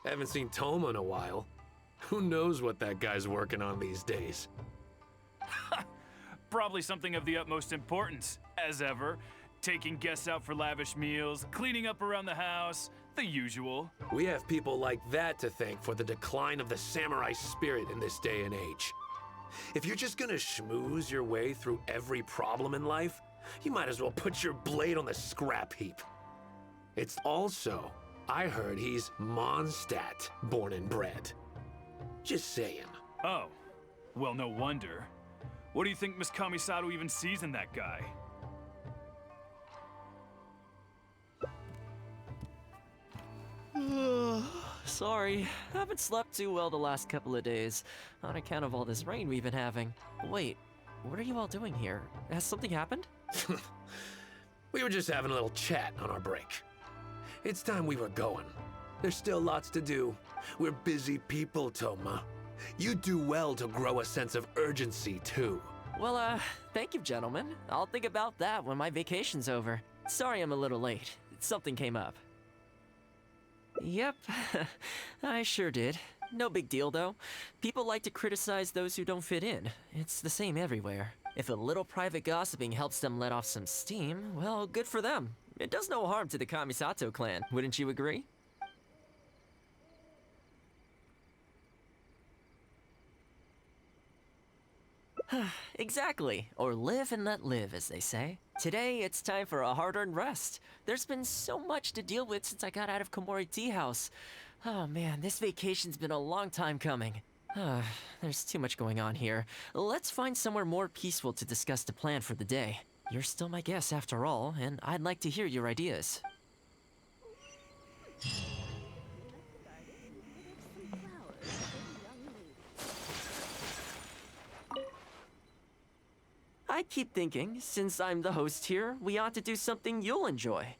Haven't seen Thoma in a while. Who knows what that guy's working on these days? Probably something of the utmost importance, as ever. Taking guests out for lavish meals, cleaning up around the house, the usual. We have people like that to thank for the decline of the samurai spirit in this day and age. If you're just gonna schmooze your way through every problem in life, you might as well put your blade on the scrap heap. It's also, I heard he's Mondstadt born and bred. Just saying. Oh, well, no wonder. What do you think Miss Kamisato even sees in that guy? Sorry, haven't slept too well the last couple of days, on account of all this rain we've been having. Wait, what are you all doing here? Has something happened? We were just having a little chat on our break. It's time we were going. There's still lots to do. We're busy people, Thoma. You do well to grow a sense of urgency, too. Well, thank you, gentlemen. I'll think about that when my vacation's over. Sorry I'm a little late. Something came up. Yep, I sure did. No big deal, though. People like to criticize those who don't fit in. It's the same everywhere. If a little private gossiping helps them let off some steam, well, good for them. It does no harm to the Kamisato clan, wouldn't you agree? Exactly, or live and let live, as they say. Today, it's time for a hard-earned rest. There's been so much to deal with since I got out of Komori Tea House. Oh man, this vacation's been a long time coming. There's too much going on here. Let's find somewhere more peaceful to discuss the plan for the day. You're still my guest after all, and I'd like to hear your ideas. I keep thinking, since I'm the host here, we ought to do something you'll enjoy.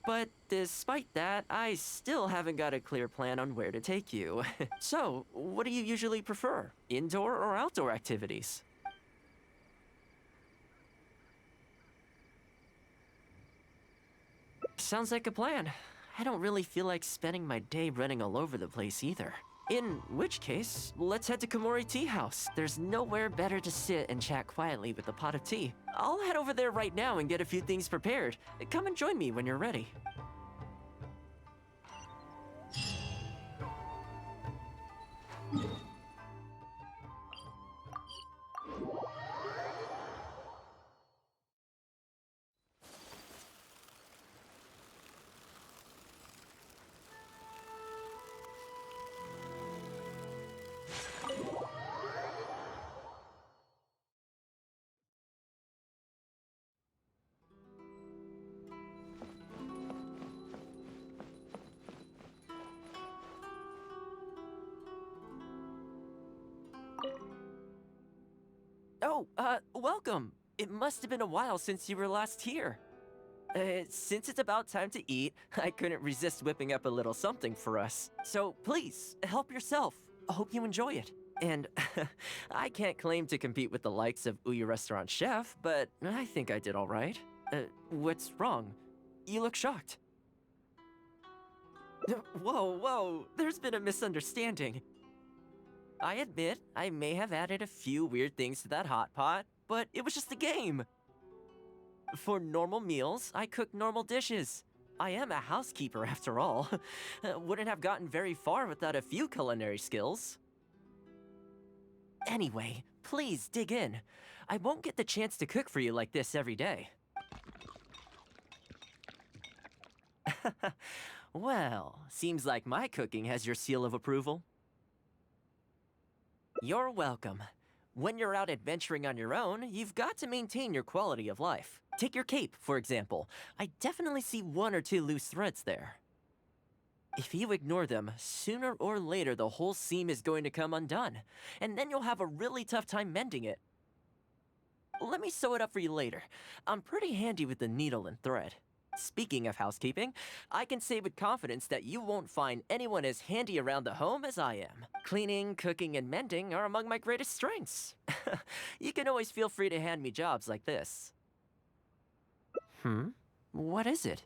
But despite that, I still haven't got a clear plan on where to take you. So, what do you usually prefer? Indoor or outdoor activities? Sounds like a plan. I don't really feel like spending my day running all over the place either. In which case, let's head to Komori Tea House. There's nowhere better to sit and chat quietly with a pot of tea. I'll head over there right now and get a few things prepared. Come and join me when you're ready. Oh, welcome. It must have been a while since you were last here. Since it's about time to eat, I couldn't resist whipping up a little something for us. So please, help yourself. I hope you enjoy it. And I can't claim to compete with the likes of Uyu Restaurant Chef, but I think I did all right. What's wrong? You look shocked. Whoa, there's been a misunderstanding. I admit, I may have added a few weird things to that hot pot, but it was just a game. For normal meals, I cook normal dishes. I am a housekeeper after all. Wouldn't have gotten very far without a few culinary skills. Anyway, please dig in. I won't get the chance to cook for you like this every day. Well, seems like my cooking has your seal of approval. You're welcome. When you're out adventuring on your own, you've got to maintain your quality of life. Take your cape, for example. I definitely see one or two loose threads there. If you ignore them, sooner or later the whole seam is going to come undone, and then you'll have a really tough time mending it. Let me sew it up for you later. I'm pretty handy with the needle and thread. Speaking of housekeeping, I can say with confidence that you won't find anyone as handy around the home as I am. Cleaning, cooking, and mending are among my greatest strengths. You can always feel free to hand me jobs like this. What is it?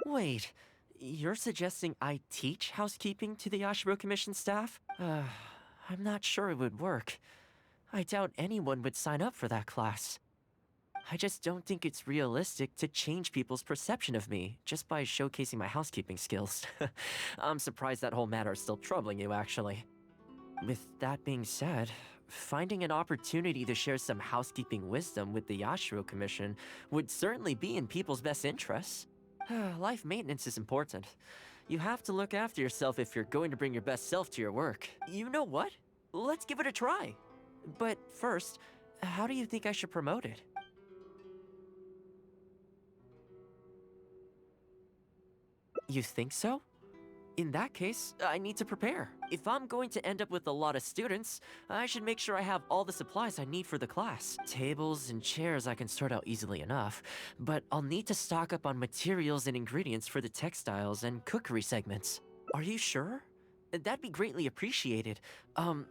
Wait, You're suggesting I teach housekeeping to the Yashiro Commission staff? I'm not sure it would work. I doubt anyone would sign up for that class. I just don't think it's realistic to change people's perception of me just by showcasing my housekeeping skills. I'm surprised that whole matter is still troubling you, actually. With that being said, finding an opportunity to share some housekeeping wisdom with the Yashiro Commission would certainly be in people's best interests. Life maintenance is important. You have to look after yourself if you're going to bring your best self to your work. You know what? Let's give it a try. But first, how do you think I should promote it? You think so? In that case, I need to prepare. If I'm going to end up with a lot of students, I should make sure I have all the supplies I need for the class. Tables and chairs I can sort out easily enough, but I'll need to stock up on materials and ingredients for the textiles and cookery segments. Are you sure? That'd be greatly appreciated.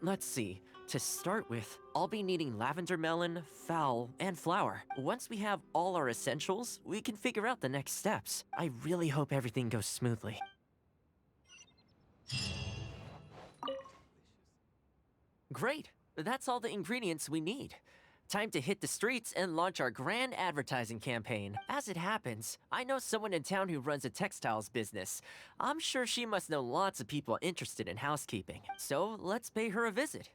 Let's see. To start with, I'll be needing lavender melon, fowl, and flour. Once we have all our essentials, we can figure out the next steps. I really hope everything goes smoothly. Great! That's all the ingredients we need. Time to hit the streets and launch our grand advertising campaign. As it happens, I know someone in town who runs a textiles business. I'm sure she must know lots of people interested in housekeeping. So let's pay her a visit.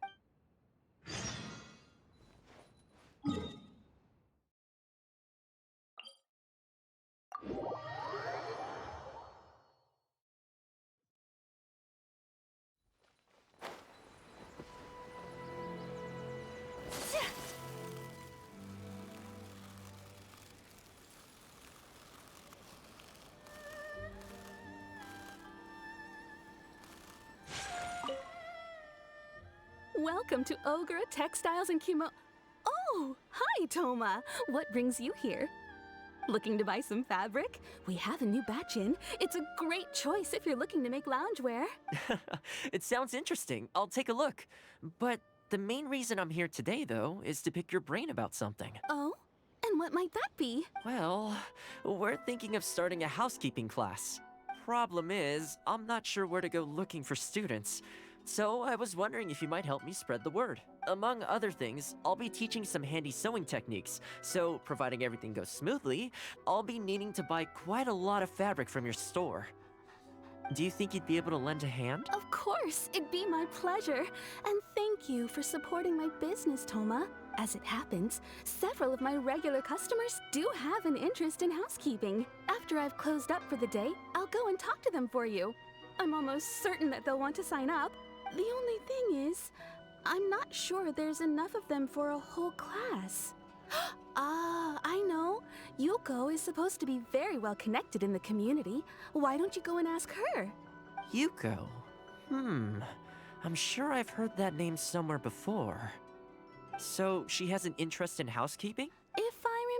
Welcome to Ogre Textiles and Oh, hi, Thoma. What brings you here? Looking to buy some fabric? We have a new batch in. It's a great choice if you're looking to make loungewear. It sounds interesting. I'll take a look. But the main reason I'm here today, though, is to pick your brain about something. Oh? And what might that be? Well, we're thinking of starting a housekeeping class. Problem is, I'm not sure where to go looking for students. So I was wondering if you might help me spread the word. Among other things, I'll be teaching some handy sewing techniques, so providing everything goes smoothly, I'll be needing to buy quite a lot of fabric from your store. Do you think you'd be able to lend a hand? Of course, it'd be my pleasure. And thank you for supporting my business, Thoma. As it happens, several of my regular customers do have an interest in housekeeping. After I've closed up for the day, I'll go and talk to them for you. I'm almost certain that they'll want to sign up. The only thing is, I'm not sure there's enough of them for a whole class. Ah, I know. Yuko is supposed to be very well connected in the community. Why don't you go and ask her? Yuko? I'm sure I've heard that name somewhere before. So, she has an interest in housekeeping? If I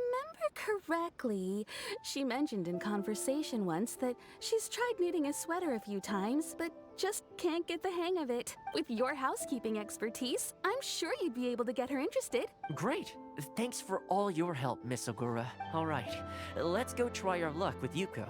remember correctly, she mentioned in conversation once that she's tried knitting a sweater a few times, but just can't get the hang of it. With your housekeeping expertise, I'm sure you'd be able to get her interested. Great! Thanks for all your help, Miss Ogura. Alright, let's go try our luck with Yuko.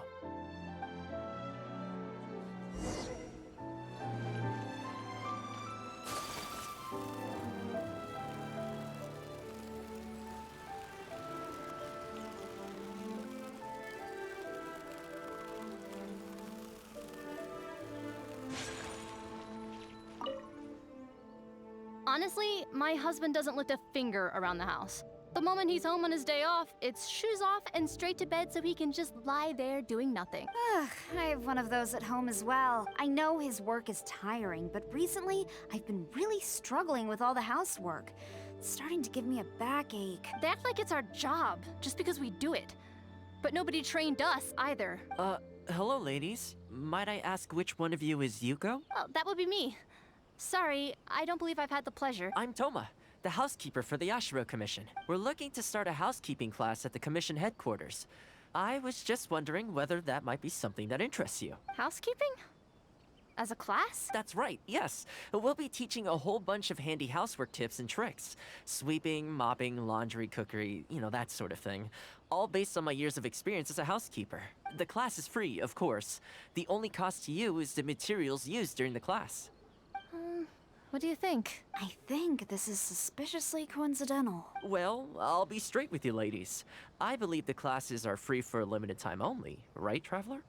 Honestly, my husband doesn't lift a finger around the house. The moment he's home on his day off, it's shoes off and straight to bed so he can just lie there doing nothing. Ugh, I have one of those at home as well. I know his work is tiring, but recently I've been really struggling with all the housework. It's starting to give me a backache. They act like it's our job, just because we do it. But nobody trained us either. Hello, ladies. Might I ask which one of you is Yuko? Oh, that would be me. Sorry, I don't believe I've had the pleasure. I'm Thoma, the housekeeper for the Yashiro Commission. We're looking to start a housekeeping class at the Commission headquarters. I was just wondering whether that might be something that interests you. Housekeeping? As a class? That's right, yes. We'll be teaching a whole bunch of handy housework tips and tricks. Sweeping, mopping, laundry, cookery, that sort of thing. All based on my years of experience as a housekeeper. The class is free, of course. The only cost to you is the materials used during the class. What do you think? I think this is suspiciously coincidental. Well, I'll be straight with you ladies. I believe the classes are free for a limited time only, right, Traveler?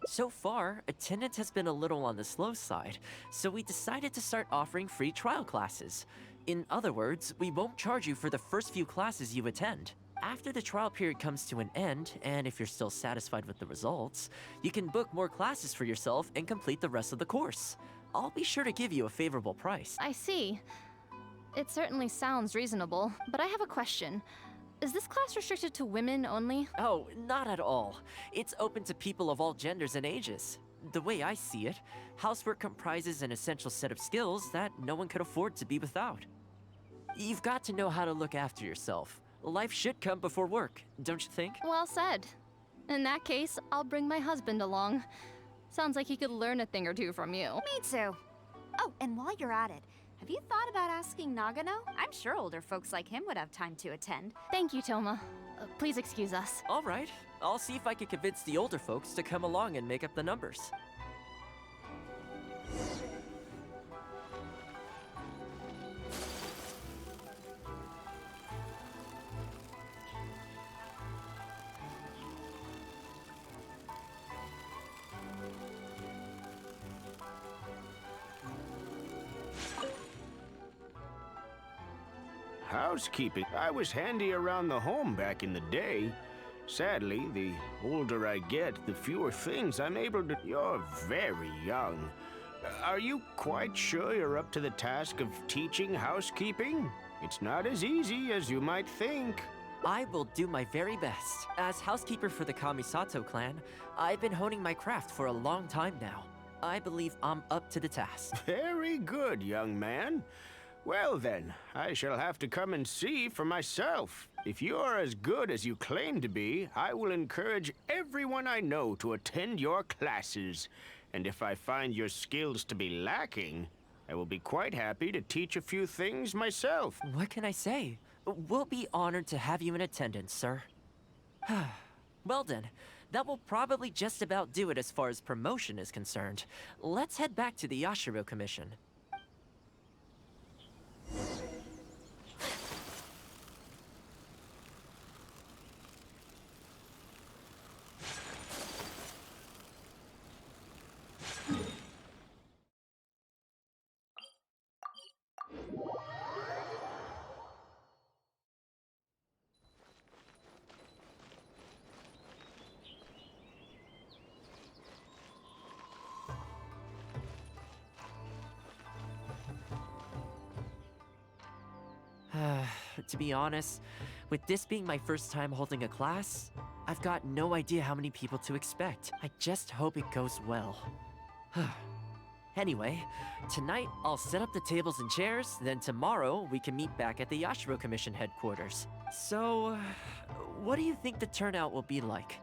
So far, attendance has been a little on the slow side, so we decided to start offering free trial classes. In other words, we won't charge you for the first few classes you attend. After the trial period comes to an end, and if you're still satisfied with the results, you can book more classes for yourself and complete the rest of the course. I'll be sure to give you a favorable price. I see. It certainly sounds reasonable, but I have a question. Is this class restricted to women only? Oh, not at all. It's open to people of all genders and ages. The way I see it, housework comprises an essential set of skills that no one could afford to be without. You've got to know how to look after yourself. Life should come before work, don't you think? Well said. In that case, I'll bring my husband along. Sounds like he could learn a thing or two from you. Me too. Oh, and while you're at it, have you thought about asking Nagano? I'm sure older folks like him would have time to attend. Thank you, Thoma. Please excuse us. All right. I'll see if I can convince the older folks to come along and make up the numbers. Housekeeping. I was handy around the home back in the day. Sadly, the older I get, the fewer things I'm able to... You're very young. Are you quite sure you're up to the task of teaching housekeeping? It's not as easy as you might think. I will do my very best. As housekeeper for the Kamisato clan, I've been honing my craft for a long time now. I believe I'm up to the task. Very good, young man. Well then, I shall have to come and see for myself. If you're as good as you claim to be, I will encourage everyone I know to attend your classes. And if I find your skills to be lacking, I will be quite happy to teach a few things myself. What can I say? We'll be honored to have you in attendance, sir. Well then, that will probably just about do it as far as promotion is concerned. Let's head back to the Yashiro Commission. To be honest, with this being my first time holding a class, I've got no idea how many people to expect. I just hope it goes well. Anyway, tonight I'll set up the tables and chairs, then tomorrow we can meet back at the Yashiro Commission headquarters. So, what do you think the turnout will be like?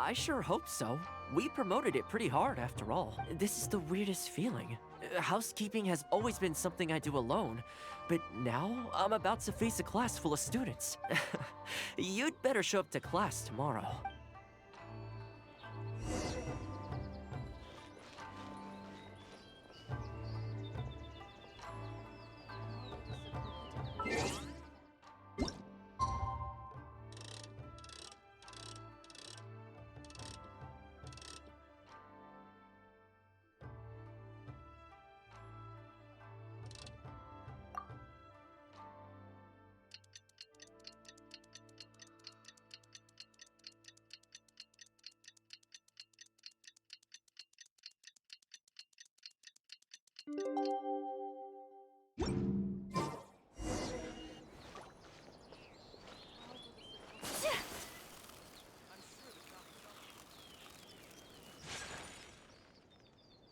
I sure hope so. We promoted it pretty hard after all. This is the weirdest feeling. Housekeeping has always been something I do alone, but now I'm about to face a class full of students. You'd better show up to class tomorrow.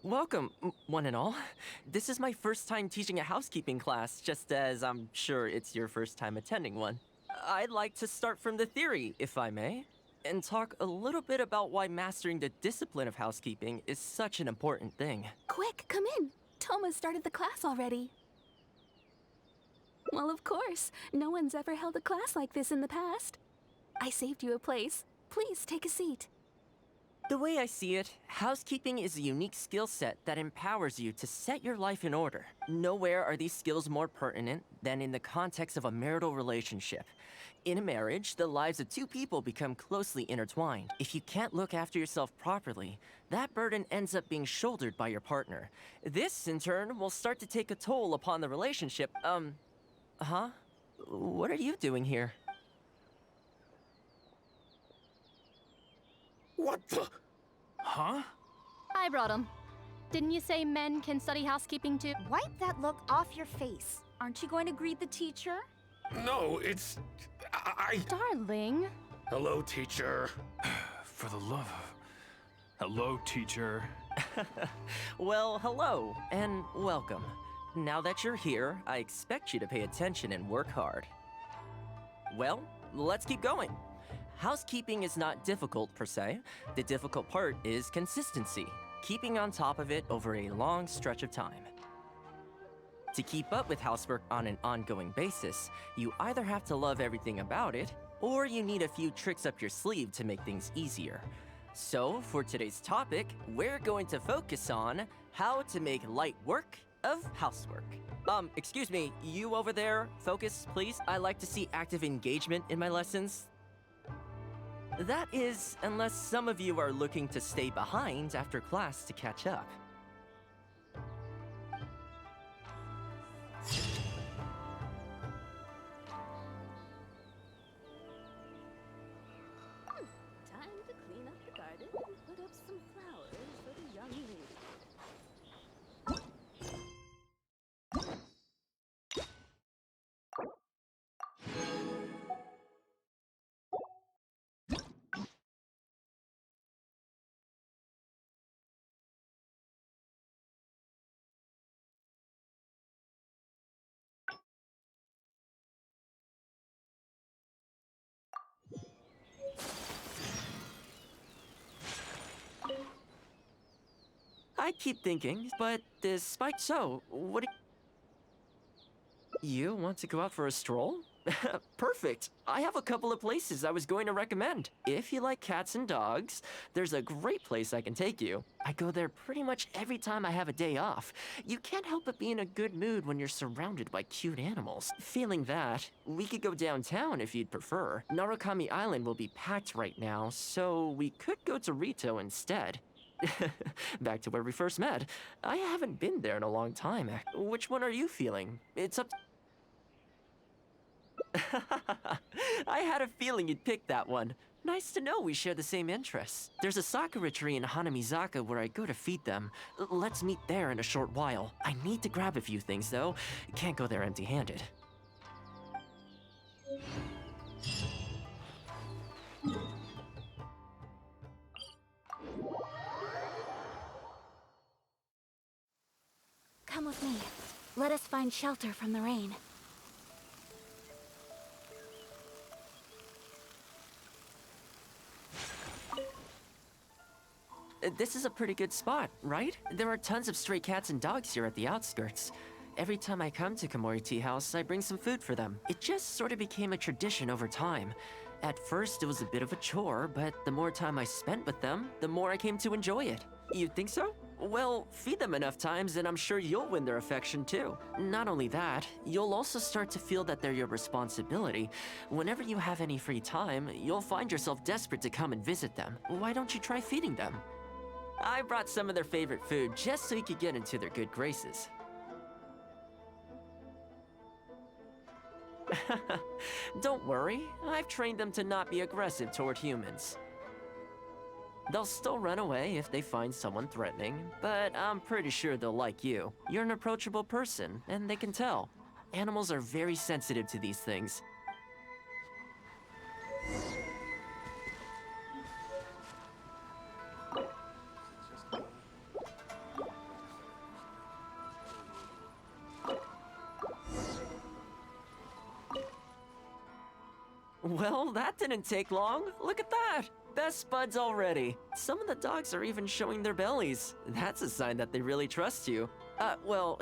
Welcome, one and all. This is my first time teaching a housekeeping class, just as I'm sure it's your first time attending one. I'd like to start from the theory, if I may. and talk a little bit about why mastering the discipline of housekeeping is such an important thing. Quick, come in. Thoma started the class already. Well, of course. No one's ever held a class like this in the past. I saved you a place. Please take a seat. The way I see it, housekeeping is a unique skill set that empowers you to set your life in order. Nowhere are these skills more pertinent than in the context of a marital relationship. In a marriage, the lives of two people become closely intertwined. If you can't look after yourself properly, that burden ends up being shouldered by your partner. This, in turn, will start to take a toll upon the relationship. What are you doing here? What the? Huh? I brought him. Didn't you say men can study housekeeping too? Wipe that look off your face. Aren't you going to greet the teacher? No, it's... Darling. Hello, teacher. For the love of... Hello, teacher. Well, hello, and welcome. Now that you're here, I expect you to pay attention and work hard. Well, let's keep going. Housekeeping is not difficult per se. The difficult part is consistency, keeping on top of it over a long stretch of time. To keep up with housework on an ongoing basis, you either have to love everything about it, or you need a few tricks up your sleeve to make things easier. So, for today's topic, we're going to focus on how to make light work of housework. Excuse me, you over there, focus, please. I like to see active engagement in my lessons. That is, unless some of you are looking to stay behind after class to catch up. Time to clean up the garden and put up some flowers for the young lady. I keep thinking, but despite so, what you want to go out for a stroll? Perfect. I have a couple of places I was going to recommend. If you like cats and dogs, there's a great place I can take you. I go there pretty much every time I have a day off. You can't help but be in a good mood when you're surrounded by cute animals. Feeling that, we could go downtown if you'd prefer. Narukami Island will be packed right now, so we could go to Rito instead. Back to where we first met. I haven't been there in a long time. Which one are you feeling? It's up I had a feeling you'd pick that one. Nice to know we share the same interests. There's a sakura tree in Hanamizaka where I go to feed them. Let's meet there in a short while. I need to grab a few things, though. Can't go there empty-handed. Come with me. Let us find shelter from the rain. This is a pretty good spot, right? There are tons of stray cats and dogs here at the outskirts. Every time I come to Komori Tea House, I bring some food for them. It just sort of became a tradition over time. At first, it was a bit of a chore, but the more time I spent with them, the more I came to enjoy it. You think so? Well, feed them enough times and I'm sure you'll win their affection too. Not only that, you'll also start to feel that they're your responsibility. Whenever you have any free time, you'll find yourself desperate to come and visit them. Why don't you try feeding them? I brought some of their favorite food just so you could get into their good graces. Don't worry, I've trained them to not be aggressive toward humans. They'll still run away if they find someone threatening, but I'm pretty sure they'll like you. You're an approachable person, and they can tell. Animals are very sensitive to these things. Well, that didn't take long. Look at that. Best buds already. Some of the dogs are even showing their bellies. That's a sign that they really trust you. Well,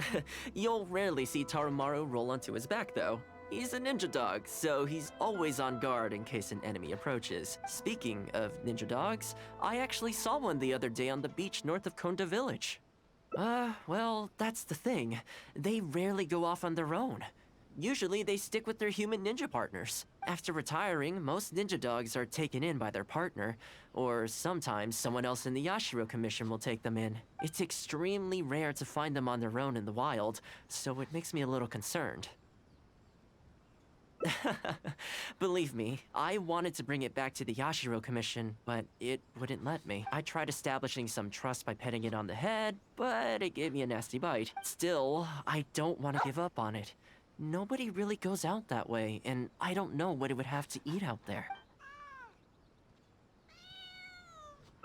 you'll rarely see Tarumaru roll onto his back, though. He's a ninja dog, so he's always on guard in case an enemy approaches. Speaking of ninja dogs, I actually saw one the other day on the beach north of Konda Village. Well, that's the thing. They rarely go off on their own. Usually, they stick with their human ninja partners. After retiring, most ninja dogs are taken in by their partner, or sometimes someone else in the Yashiro Commission will take them in. It's extremely rare to find them on their own in the wild, so it makes me a little concerned. Believe me, I wanted to bring it back to the Yashiro Commission, but it wouldn't let me. I tried establishing some trust by petting it on the head, but it gave me a nasty bite. Still, I don't want to give up on it. Nobody really goes out that way, and I don't know what it would have to eat out there.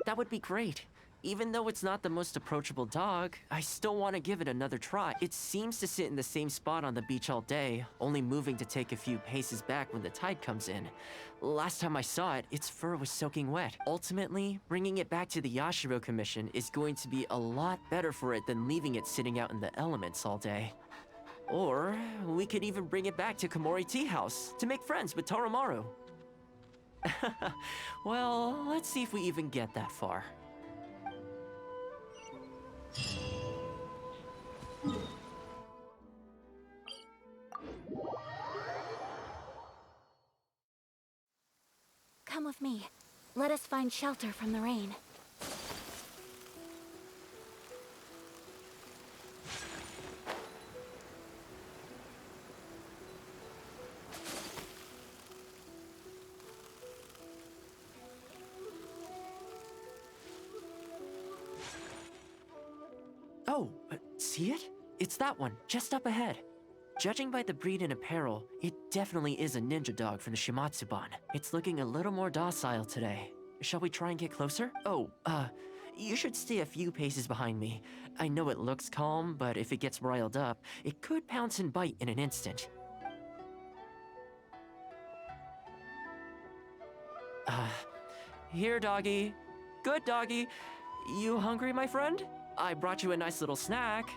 That would be great. Even though it's not the most approachable dog, I still want to give it another try. It seems to sit in the same spot on the beach all day, only moving to take a few paces back when the tide comes in. Last time I saw it, its fur was soaking wet. Ultimately, bringing it back to the Yashiro Commission is going to be a lot better for it than leaving it sitting out in the elements all day. Or we could even bring it back to Komori Tea House to make friends with Tarumaru. Well, let's see if we even get that far. Come with me. Let us find shelter from the rain. Oh, see it? It's that one, just up ahead. Judging by the breed and apparel, it definitely is a ninja dog from the Shimatsuban. It's looking a little more docile today. Shall we try and get closer? Oh, you should stay a few paces behind me. I know it looks calm, but if it gets riled up, it could pounce and bite in an instant. Here, doggy. Good doggy. You hungry, my friend? I brought you a nice little snack.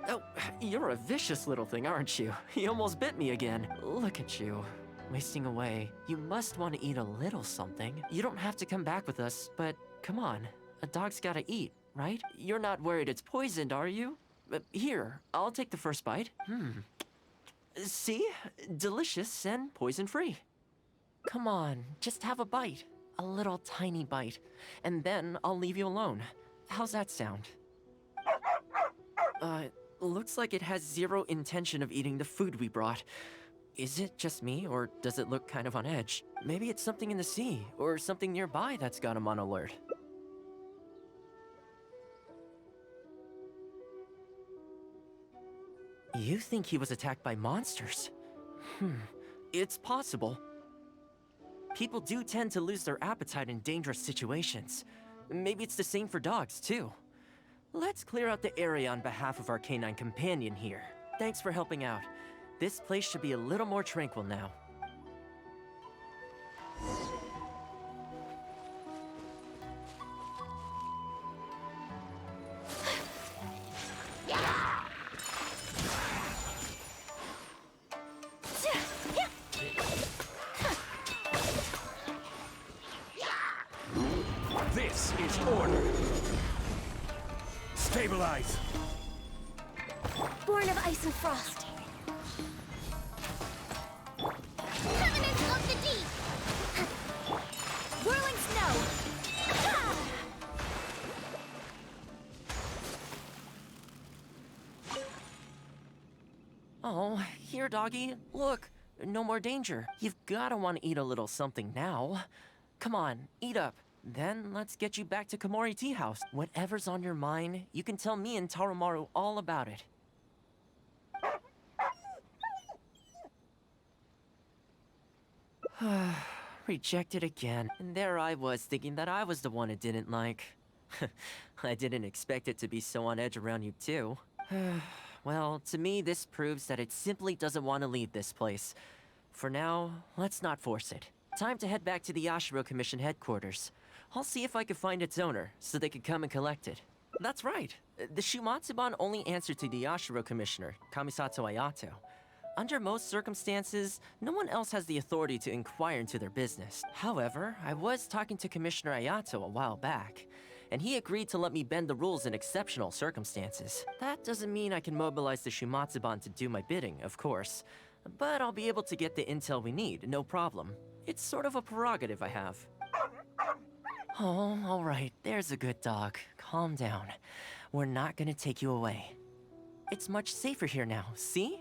Oh, you're a vicious little thing, aren't you? You almost bit me again. Look at you, wasting away. You must want to eat a little something. You don't have to come back with us, but come on. A dog's gotta eat, right? You're not worried it's poisoned, are you? Here, I'll take the first bite. See? Delicious and poison-free. Come on, just have a bite. A little tiny bite. And then I'll leave you alone. How's that sound? Looks like it has zero intention of eating the food we brought. Is it just me, or does it look kind of on edge? Maybe it's something in the sea, or something nearby that's got him on alert. You think he was attacked by monsters? It's possible. People do tend to lose their appetite in dangerous situations. Maybe it's the same for dogs, too. Let's clear out the area on behalf of our canine companion here. Thanks for helping out. This place should be a little more tranquil now. This is order. Stabilize. Born of ice and frost. Covenant of the deep! Whirling snow! Ah! Oh, here, doggy. Look, no more danger. You've gotta want to eat a little something now. Come on, eat up. Then let's get you back to Komori Tea House. Whatever's on your mind, you can tell me and Tarumaru all about it. Rejected again. And there I was, thinking that I was the one it didn't like. I didn't expect it to be so on edge around you, too. Well, to me, this proves that it simply doesn't want to leave this place. For now, let's not force it. Time to head back to the Yashiro Commission headquarters. I'll see if I can find its owner, so they could come and collect it. That's right. The Shumatsuban only answer to the Yashiro Commissioner, Kamisato Ayato. Under most circumstances, no one else has the authority to inquire into their business. However, I was talking to Commissioner Ayato a while back, and he agreed to let me bend the rules in exceptional circumstances. That doesn't mean I can mobilize the Shumatsuban to do my bidding, of course, but I'll be able to get the intel we need, no problem. It's sort of a prerogative I have. Oh, all right, there's a good dog. Calm down. We're not gonna take you away. It's much safer here now, see?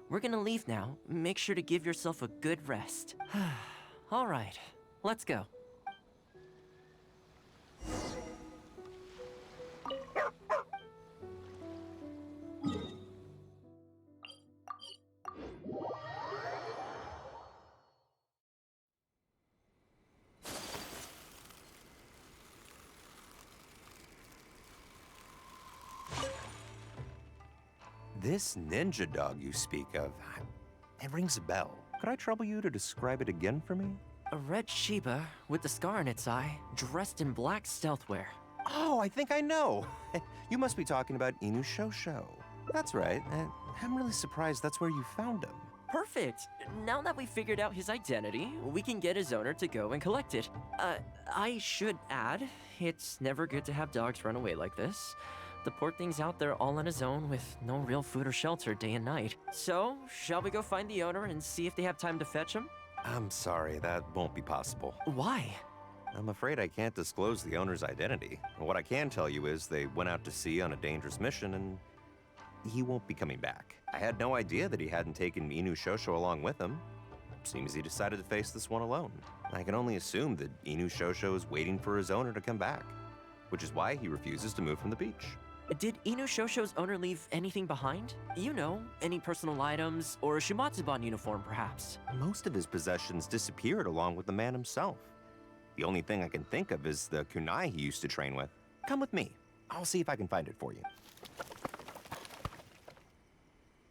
We're gonna leave now. Make sure to give yourself a good rest. All right, let's go. This ninja dog you speak of, it rings a bell. Could I trouble you to describe it again for me? A red Shiba with the scar in its eye, dressed in black stealth wear. Oh, I think I know. You must be talking about Inu Shosho. That's right. I'm really surprised that's where you found him. Perfect! Now that we've figured out his identity, we can get his owner to go and collect it. I should add, it's never good to have dogs run away like this. The poor thing's out there all on his own with no real food or shelter day and night. So, shall we go find the owner and see if they have time to fetch him? I'm sorry, that won't be possible. Why? I'm afraid I can't disclose the owner's identity. What I can tell you is they went out to sea on a dangerous mission and he won't be coming back. I had no idea that he hadn't taken Inu Shosho along with him. Seems he decided to face this one alone. I can only assume that Inu Shosho is waiting for his owner to come back, which is why he refuses to move from the beach. Did Inu Shosho's owner leave anything behind? You know, any personal items, or a Shumatsuban uniform, perhaps? Most of his possessions disappeared along with the man himself. The only thing I can think of is the kunai he used to train with. Come with me. I'll see if I can find it for you.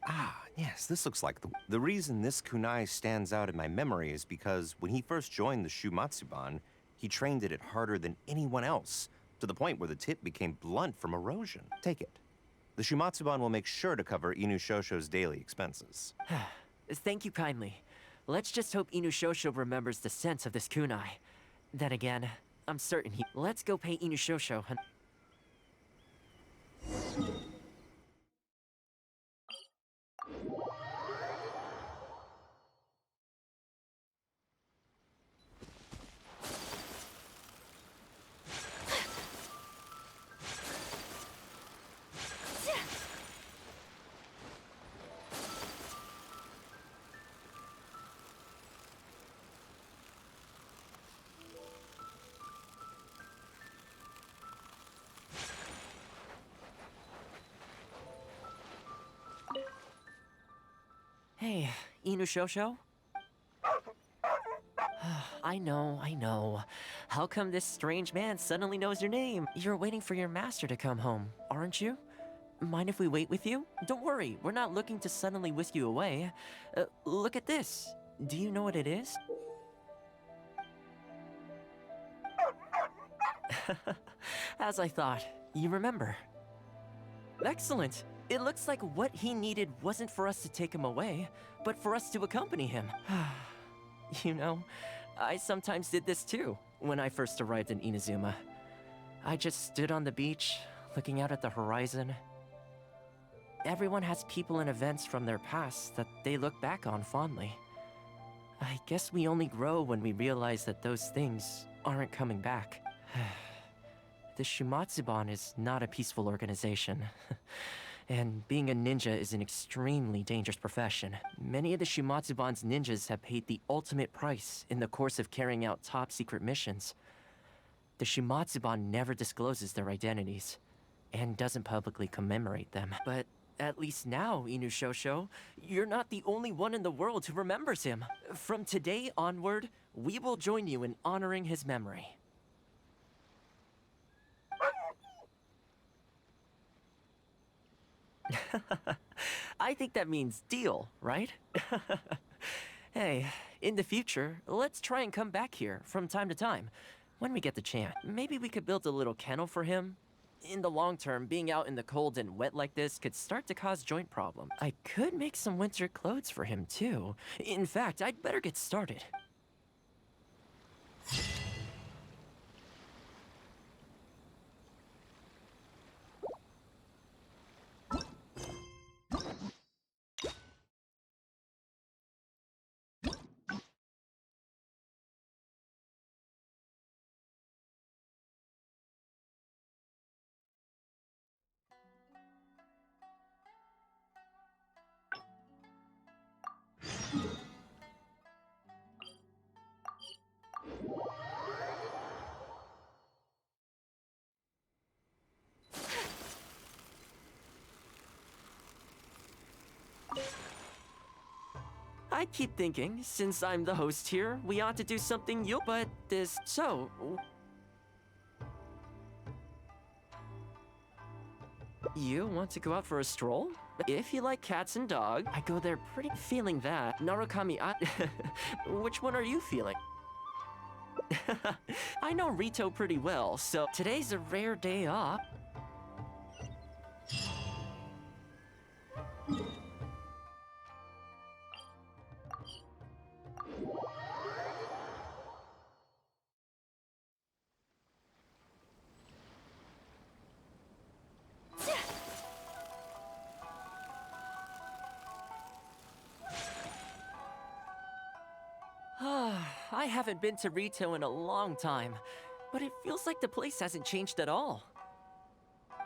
Ah, yes, this looks like the reason this kunai stands out in my memory is because when he first joined the Shumatsuban, he trained it harder than anyone else, to the point where the tip became blunt from erosion. Take it. The Shumatsuban will make sure to cover Inu Shosho's daily expenses. Thank you kindly. Let's just hope Inu Shosho remembers the sense of this kunai. Then again, I'm certain he... Let's go pay Inu Shosho. Hey, Inu Shosho? I know. How come this strange man suddenly knows your name? You're waiting for your master to come home, aren't you? Mind if we wait with you? Don't worry, we're not looking to suddenly whisk you away. Look at this. Do you know what it is? As I thought, you remember. Excellent. It looks like what he needed wasn't for us to take him away, but for us to accompany him. You know, I sometimes did this too, when I first arrived in Inazuma. I just stood on the beach, looking out at the horizon. Everyone has people and events from their past that they look back on fondly. I guess we only grow when we realize that those things aren't coming back. The Shumatsuban is not a peaceful organization. And being a ninja is an extremely dangerous profession. Many of the Shumatsuban's ninjas have paid the ultimate price in the course of carrying out top-secret missions. The Shumatsuban never discloses their identities, and doesn't publicly commemorate them. But at least now, Inu Shosho, you're not the only one in the world who remembers him. From today onward, we will join you in honoring his memory. I think that means deal, right? Hey, in the future, let's try and come back here from time to time. When we get the chance, maybe we could build a little kennel for him. In the long term, being out in the cold and wet like this could start to cause joint problems. I could make some winter clothes for him, too. In fact, I'd better get started. I keep thinking, since I'm the host here, we ought to do something but this... So... You want to go out for a stroll? If you like cats and dogs, I go there pretty... Feeling that. Narukami, which one are you feeling? I know Rito pretty well, so today's a rare day off. I haven't been to Rito in a long time, but it feels like the place hasn't changed at all.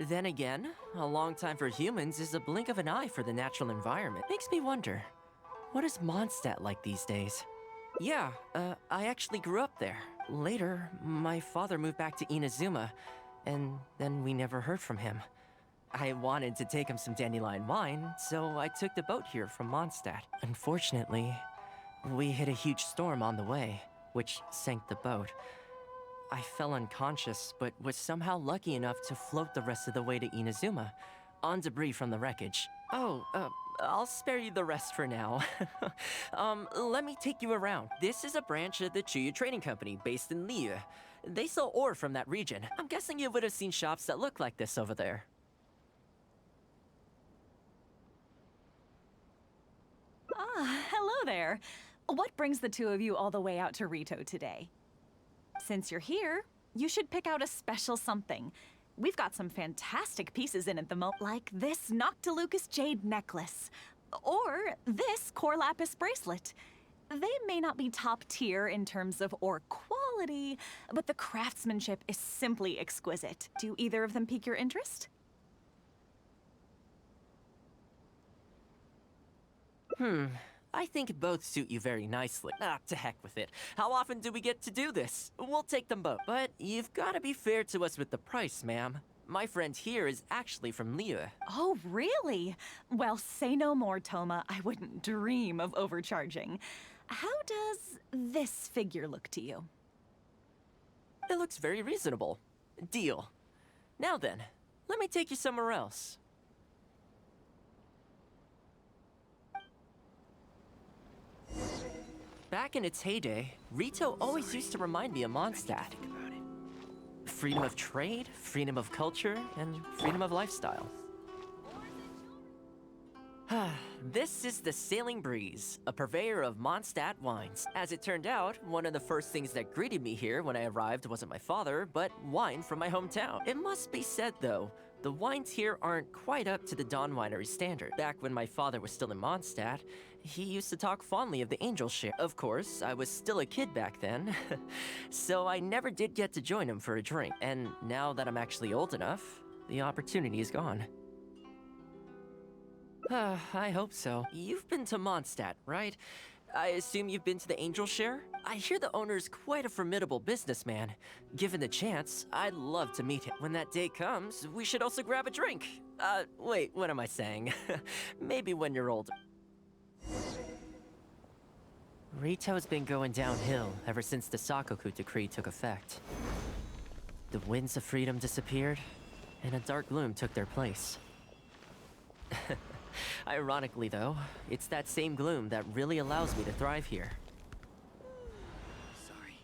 Then again, a long time for humans is a blink of an eye for the natural environment. Makes me wonder, what is Mondstadt like these days? Yeah, I actually grew up there. Later, my father moved back to Inazuma, and then we never heard from him. I wanted to take him some dandelion wine, so I took the boat here from Mondstadt. Unfortunately, we hit a huge storm on the way, which sank the boat. I fell unconscious, but was somehow lucky enough to float the rest of the way to Inazuma, on debris from the wreckage. Oh, I'll spare you the rest for now. Let me take you around. This is a branch of the Chuyu Trading Company, based in Liu. They sell ore from that region. I'm guessing you would have seen shops that look like this over there. Ah, hello there. What brings the two of you all the way out to Rito today? Since you're here, you should pick out a special something. We've got some fantastic pieces in at the moment, like this Noctilucus jade necklace, or this Core Lapis bracelet. They may not be top tier in terms of ore quality, but the craftsmanship is simply exquisite. Do either of them pique your interest? I think both suit you very nicely. To heck with it. How often do we get to do this? We'll take them both. But you've got to be fair to us with the price, ma'am. My friend here is actually from Liu. Oh, really? Well, say no more, Thoma. I wouldn't dream of overcharging. How does this figure look to you? It looks very reasonable. Deal. Now then, let me take you somewhere else. Back in its heyday, Rito always used to remind me of Mondstadt. Freedom of trade, freedom of culture, and freedom of lifestyle. This is the Sailing Breeze, a purveyor of Mondstadt wines. As it turned out, one of the first things that greeted me here when I arrived wasn't my father, but wine from my hometown. It must be said, though, the wines here aren't quite up to the Dawn Winery standard. Back when my father was still in Mondstadt, he used to talk fondly of the Angel Share. Of course, I was still a kid back then, so I never did get to join him for a drink. And now that I'm actually old enough, the opportunity is gone. I hope so. You've been to Mondstadt, right? I assume you've been to the Angel Share? I hear the owner's quite a formidable businessman. Given the chance, I'd love to meet him. When that day comes, we should also grab a drink. Wait, what am I saying? Maybe when you're older. Rito's been going downhill ever since the Sakoku decree took effect. The winds of freedom disappeared, and a dark gloom took their place. Ironically, though, it's that same gloom that really allows me to thrive here. Sorry.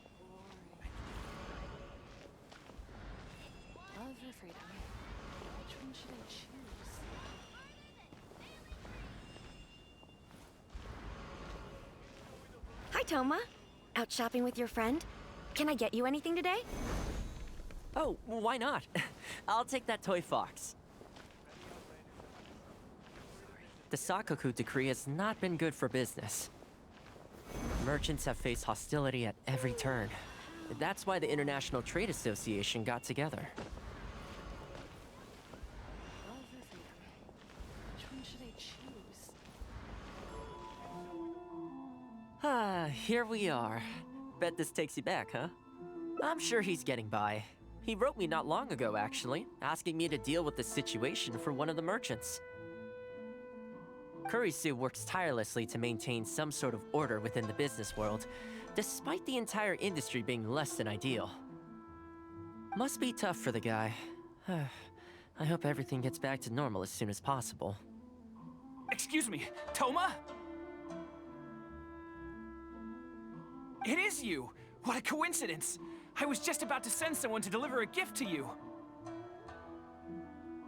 Love or freedom? Which one should I choose? Hi, Thoma. Out shopping with your friend? Can I get you anything today? Oh, why not? I'll take that toy fox. The Sakoku decree has not been good for business. Merchants have faced hostility at every turn. That's why the International Trade Association got together. Love or freedom? Which one should I choose? Ah, here we are. Bet this takes you back, huh? I'm sure he's getting by. He wrote me not long ago, actually, asking me to deal with the situation for one of the merchants. Kurisu works tirelessly to maintain some sort of order within the business world, despite the entire industry being less than ideal. Must be tough for the guy. I hope everything gets back to normal as soon as possible. Excuse me, Thoma? It is you! What a coincidence! I was just about to send someone to deliver a gift to you.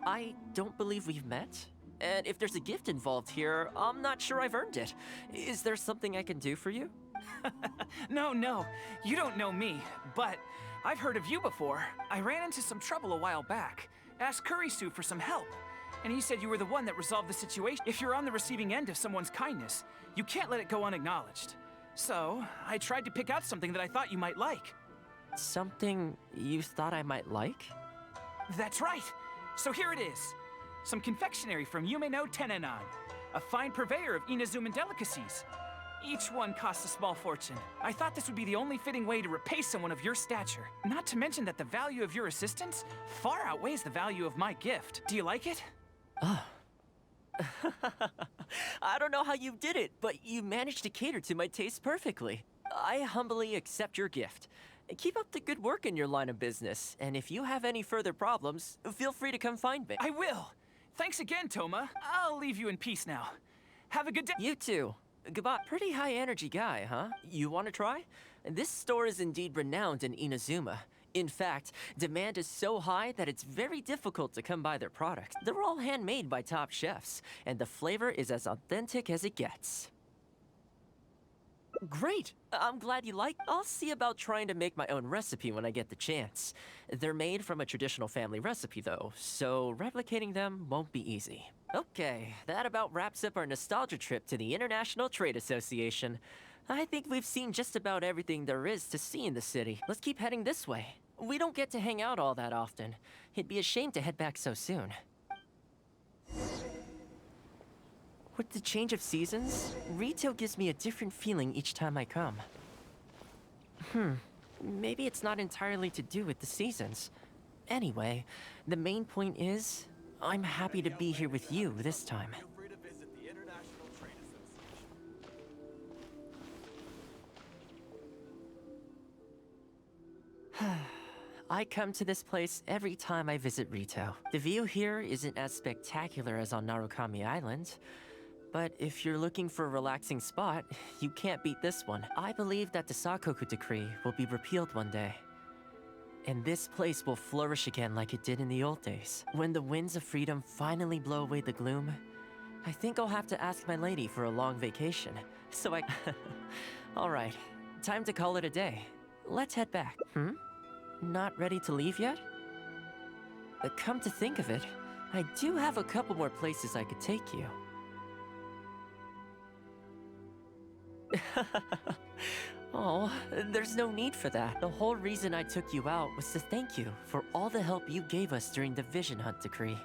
I don't believe we've met. And if there's a gift involved here, I'm not sure I've earned it. Is there something I can do for you? No, you don't know me, but I've heard of you before. I ran into some trouble a while back. Asked Kurisu for some help, and he said you were the one that resolved the situation. If you're on the receiving end of someone's kindness, you can't let it go unacknowledged. So, I tried to pick out something that I thought you might like. Something you thought I might like? That's right! So here it is. Some confectionery from Yume no Tenenan, a fine purveyor of Inazuman delicacies. Each one costs a small fortune. I thought this would be the only fitting way to repay someone of your stature. Not to mention that the value of your assistance far outweighs the value of my gift. Do you like it? Oh. I don't know how you did it, but you managed to cater to my taste perfectly. I humbly accept your gift. Keep up the good work in your line of business, and if you have any further problems, feel free to come find me. I will! Thanks again, Thoma. I'll leave you in peace now. Have a good day. You too. Goodbye. Pretty high energy guy, huh? You want to try? This store is indeed renowned in Inazuma. In fact, demand is so high that it's very difficult to come by their products. They're all handmade by top chefs, and the flavor is as authentic as it gets. Great! I'm glad you like. I'll see about trying to make my own recipe when I get the chance. They're made from a traditional family recipe, though, so replicating them won't be easy. Okay, that about wraps up our nostalgia trip to the International Trade Association. I think we've seen just about everything there is to see in the city. Let's keep heading this way. We don't get to hang out all that often. It'd be a shame to head back so soon. With the change of seasons, retail gives me a different feeling each time I come. Maybe it's not entirely to do with the seasons. Anyway, the main point is, I'm happy to be here with you this time. I come to this place every time I visit Rito. The view here isn't as spectacular as on Narukami Island, but if you're looking for a relaxing spot, you can't beat this one. I believe that the Sakoku decree will be repealed one day, and this place will flourish again like it did in the old days. When the winds of freedom finally blow away the gloom, I think I'll have to ask my lady for a long vacation, so I... Alright, time to call it a day. Let's head back. Not ready to leave yet? Come to think of it, I do have a couple more places I could take you. Oh, there's no need for that. The whole reason I took you out was to thank you for all the help you gave us during the Vision Hunt decree.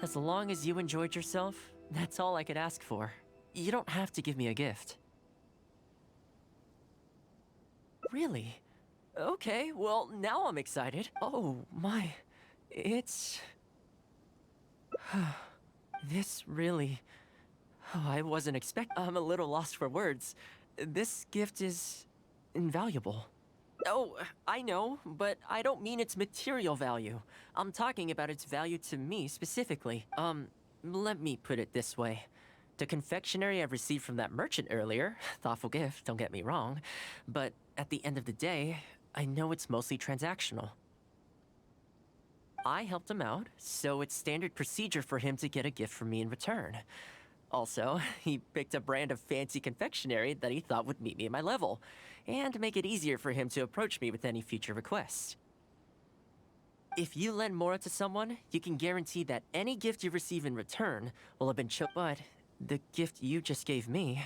As long as you enjoyed yourself, that's all I could ask for. You don't have to give me a gift. Really? Okay, well, now I'm excited. Oh, my. It's... This really... Oh, I wasn't I'm a little lost for words. This gift is... invaluable. Oh, I know, but I don't mean its material value. I'm talking about its value to me specifically. let me put it this way. The confectionery I received from that merchant earlier, thoughtful gift, don't get me wrong, but at the end of the day, I know it's mostly transactional. I helped him out, so it's standard procedure for him to get a gift from me in return. Also, he picked a brand of fancy confectionery that he thought would meet me at my level, and make it easier for him to approach me with any future requests. If you lend Mora to someone, you can guarantee that any gift you receive in return will have been but the gift you just gave me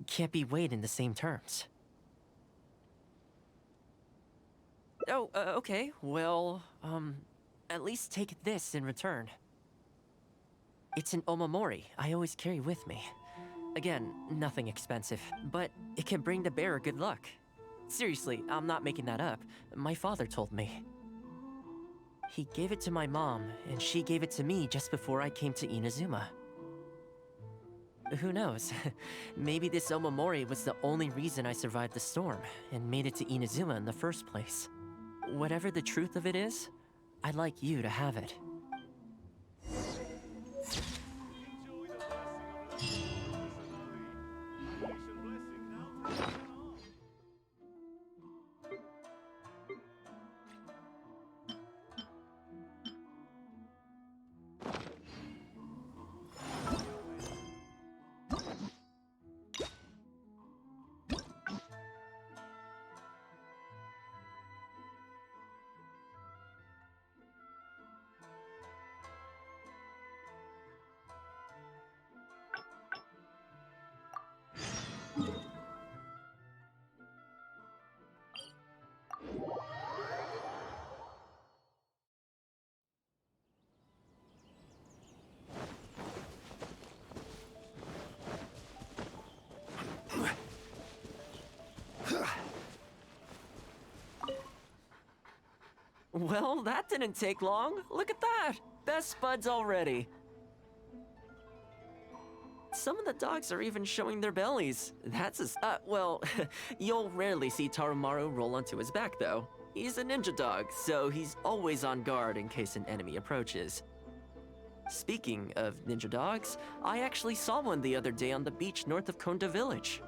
can't be weighed in the same terms. Oh, okay, well, at least take this in return. It's an omamori I always carry with me. Again, nothing expensive, but it can bring the bearer good luck. Seriously, I'm not making that up. My father told me. He gave it to my mom, and she gave it to me just before I came to Inazuma. Who knows? Maybe this omamori was the only reason I survived the storm and made it to Inazuma in the first place. Whatever the truth of it is, I'd like you to have it. Well, that didn't take long. Look at that! Best buds already. Some of the dogs are even showing their bellies. That's well, you'll rarely see Tarumaru roll onto his back, though. He's a ninja dog, so he's always on guard in case an enemy approaches. Speaking of ninja dogs, I actually saw one the other day on the beach north of Konda Village.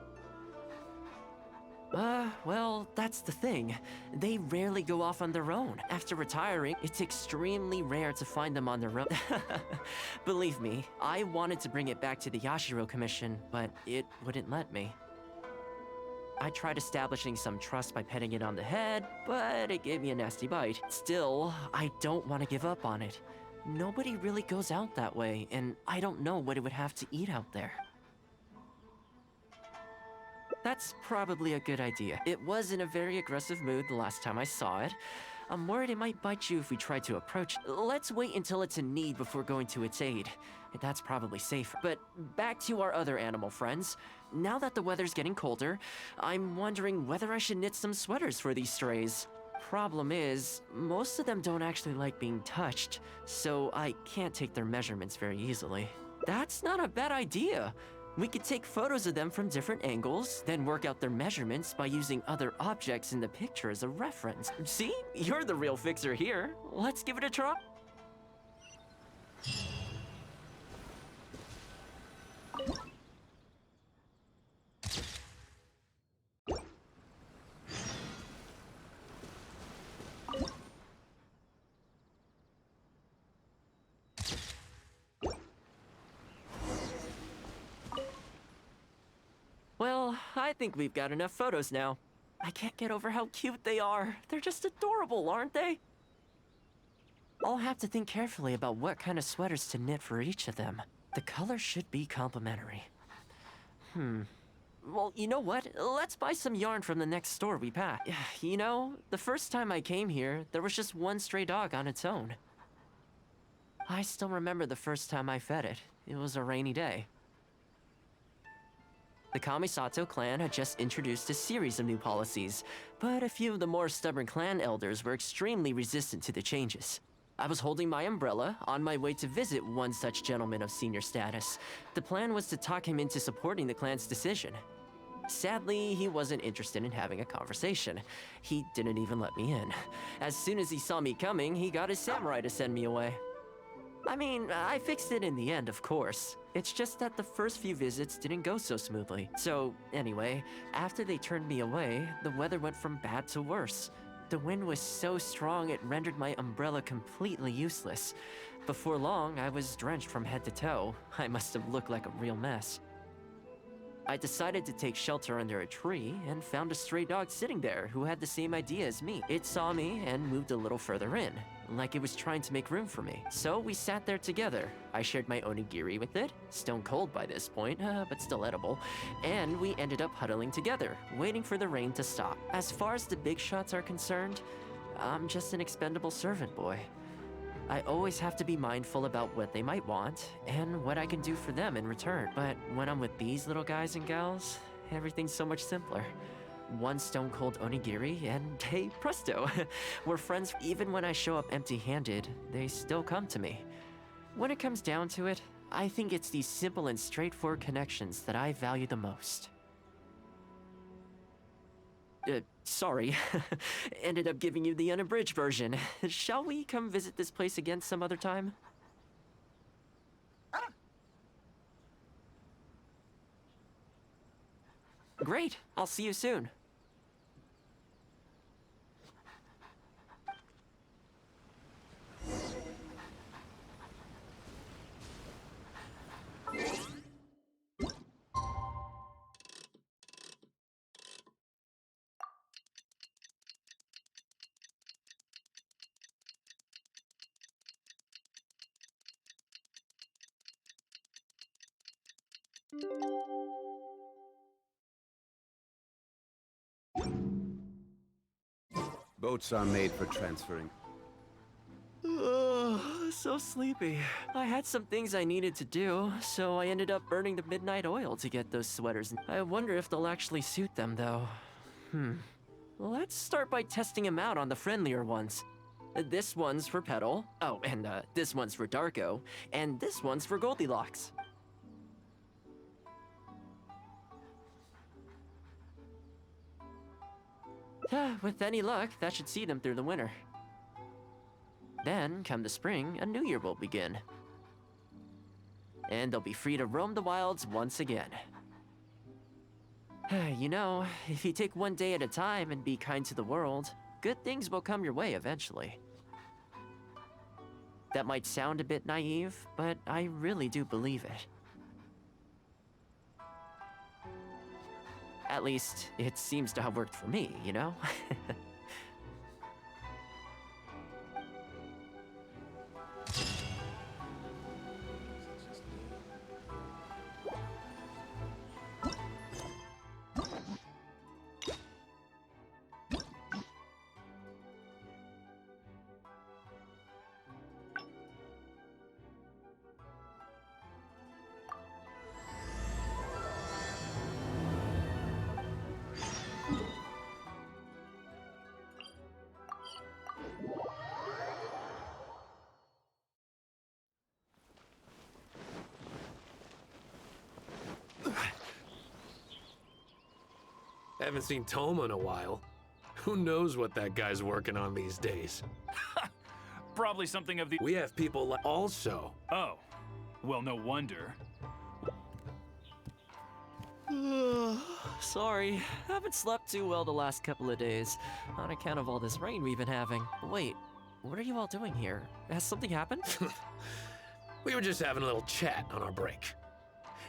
Well, that's the thing. They rarely go off on their own. After retiring, it's extremely rare to find them on their own. Believe me, I wanted to bring it back to the Yashiro Commission, but it wouldn't let me. I tried establishing some trust by petting it on the head, but it gave me a nasty bite. Still, I don't want to give up on it. Nobody really goes out that way, and I don't know what it would have to eat out there. That's probably a good idea. It was in a very aggressive mood the last time I saw it. I'm worried it might bite you if we try to approach. Let's wait until it's in need before going to its aid. That's probably safer. But back to our other animal friends. Now that the weather's getting colder, I'm wondering whether I should knit some sweaters for these strays. Problem is, most of them don't actually like being touched, so I can't take their measurements very easily. That's not a bad idea. We could take photos of them from different angles, then work out their measurements by using other objects in the picture as a reference. See? You're the real fixer here. Let's give it a try. Well, I think we've got enough photos now. I can't get over how cute they are. They're just adorable, aren't they? I'll have to think carefully about what kind of sweaters to knit for each of them. The color should be complementary. Well, you know what? Let's buy some yarn from the next store we pass. You know, the first time I came here, there was just one stray dog on its own. I still remember the first time I fed it. It was a rainy day. The Kamisato clan had just introduced a series of new policies, but a few of the more stubborn clan elders were extremely resistant to the changes. I was holding my umbrella on my way to visit one such gentleman of senior status. The plan was to talk him into supporting the clan's decision. Sadly, he wasn't interested in having a conversation. He didn't even let me in. As soon as he saw me coming, he got his samurai to send me away. I mean, I fixed it in the end, of course. It's just that the first few visits didn't go so smoothly. So, anyway, after they turned me away, the weather went from bad to worse. The wind was so strong it rendered my umbrella completely useless. Before long, I was drenched from head to toe. I must have looked like a real mess. I decided to take shelter under a tree and found a stray dog sitting there who had the same idea as me. It saw me and moved a little further in, like it was trying to make room for me. So we sat there together. I shared my onigiri with it, stone cold by this point, but still edible, and we ended up huddling together, waiting for the rain to stop. As far as the big shots are concerned, I'm just an expendable servant boy. I always have to be mindful about what they might want and what I can do for them in return. But when I'm with these little guys and gals, everything's so much simpler. One stone-cold onigiri, and hey, presto, we're friends. Even when I show up empty-handed, they still come to me. When it comes down to it, I think it's these simple and straightforward connections that I value the most. Sorry. Ended up giving you the unabridged version. Shall we come visit this place again some other time? Great. I'll see you soon. Boats are made for transferring. So sleepy. I had some things I needed to do, so I ended up burning the midnight oil to get those sweaters. I wonder if they'll actually suit them, though. Let's start by testing them out on the friendlier ones. This one's for Petal. Oh, and this one's for Darko. And this one's for Goldilocks. With any luck, that should see them through the winter. Then, come the spring, a new year will begin. And they'll be free to roam the wilds once again. You know, if you take one day at a time and be kind to the world, good things will come your way eventually. That might sound a bit naive, but I really do believe it. At least, it seems to have worked for me, you know? Haven't seen Thoma in a while. Who knows what that guy's working on these days? Probably something of the... We have people like... Also. Oh. Well, no wonder. Sorry, haven't slept too well the last couple of days, on account of all this rain we've been having. Wait, what are you all doing here? Has something happened? We were just having a little chat on our break.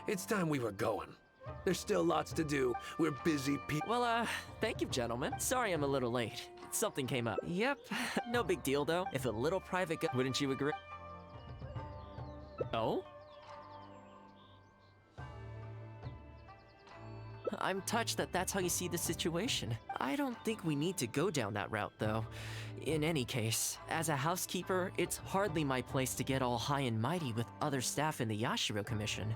It's time we were going. There's still lots to do. We're busy people. Well, thank you, gentlemen. Sorry I'm a little late. Something came up. Yep, no big deal, though. If a little private wouldn't you agree? Oh? I'm touched that that's how you see the situation. I don't think we need to go down that route, though. In any case, as a housekeeper, it's hardly my place to get all high and mighty with other staff in the Yashiro Commission.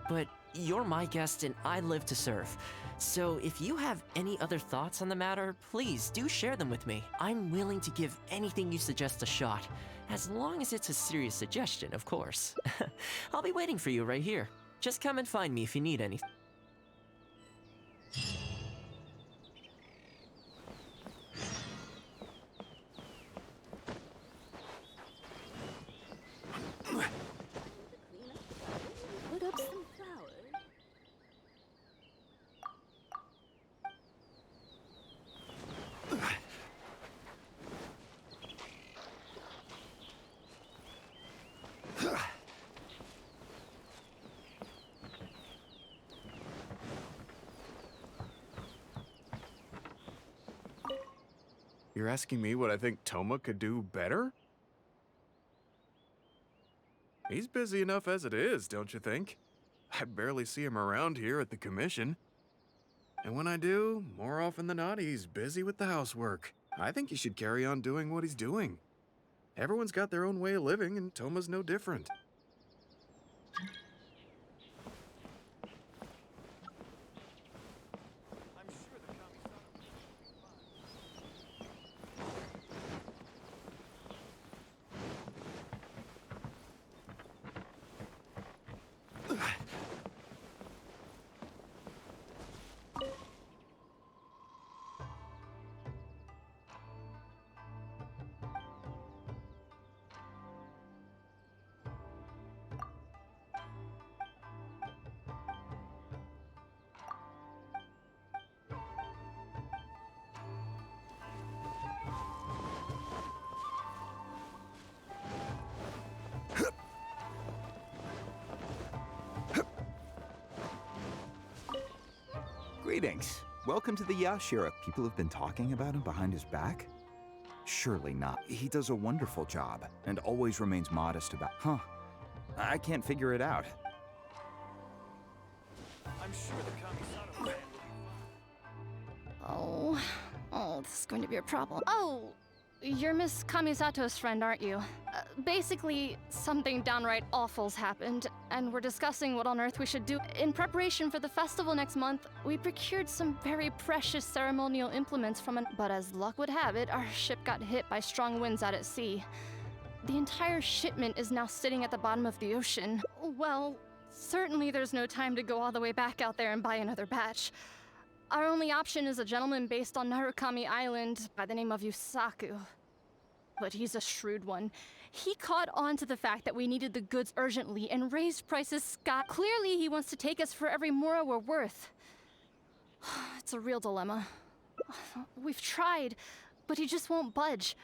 But you're my guest and I live to serve. So if you have any other thoughts on the matter, please do share them with me. I'm willing to give anything you suggest a shot, as long as it's a serious suggestion, of course. I'll be waiting for you right here. Just come and find me if you need anything. You're asking me what I think Thoma could do better? He's busy enough as it is, don't you think? I barely see him around here at the commission. And when I do, more often than not, he's busy with the housework. I think he should carry on doing what he's doing. Everyone's got their own way of living, and Thoma's no different. Greetings. Welcome to the Yashiro. People have been talking about him behind his back? Surely not. He does a wonderful job, and always remains modest about... Huh. I can't figure it out. I'm sure the Kamisato man will be fine. Oh, this is going to be a problem. Oh, you're Miss Kamisato's friend, aren't you? Basically, something downright awful's happened, and we're discussing what on earth we should do. In preparation for the festival next month, we procured some very precious ceremonial implements from an... But as luck would have it, our ship got hit by strong winds out at sea. The entire shipment is now sitting at the bottom of the ocean. Well, certainly there's no time to go all the way back out there and buy another batch. Our only option is a gentleman based on Narukami Island by the name of Yusaku. But he's a shrewd one. He caught on to the fact that we needed the goods urgently and raised prices sky. Clearly, he wants to take us for every mora we're worth. It's a real dilemma. We've tried, but he just won't budge.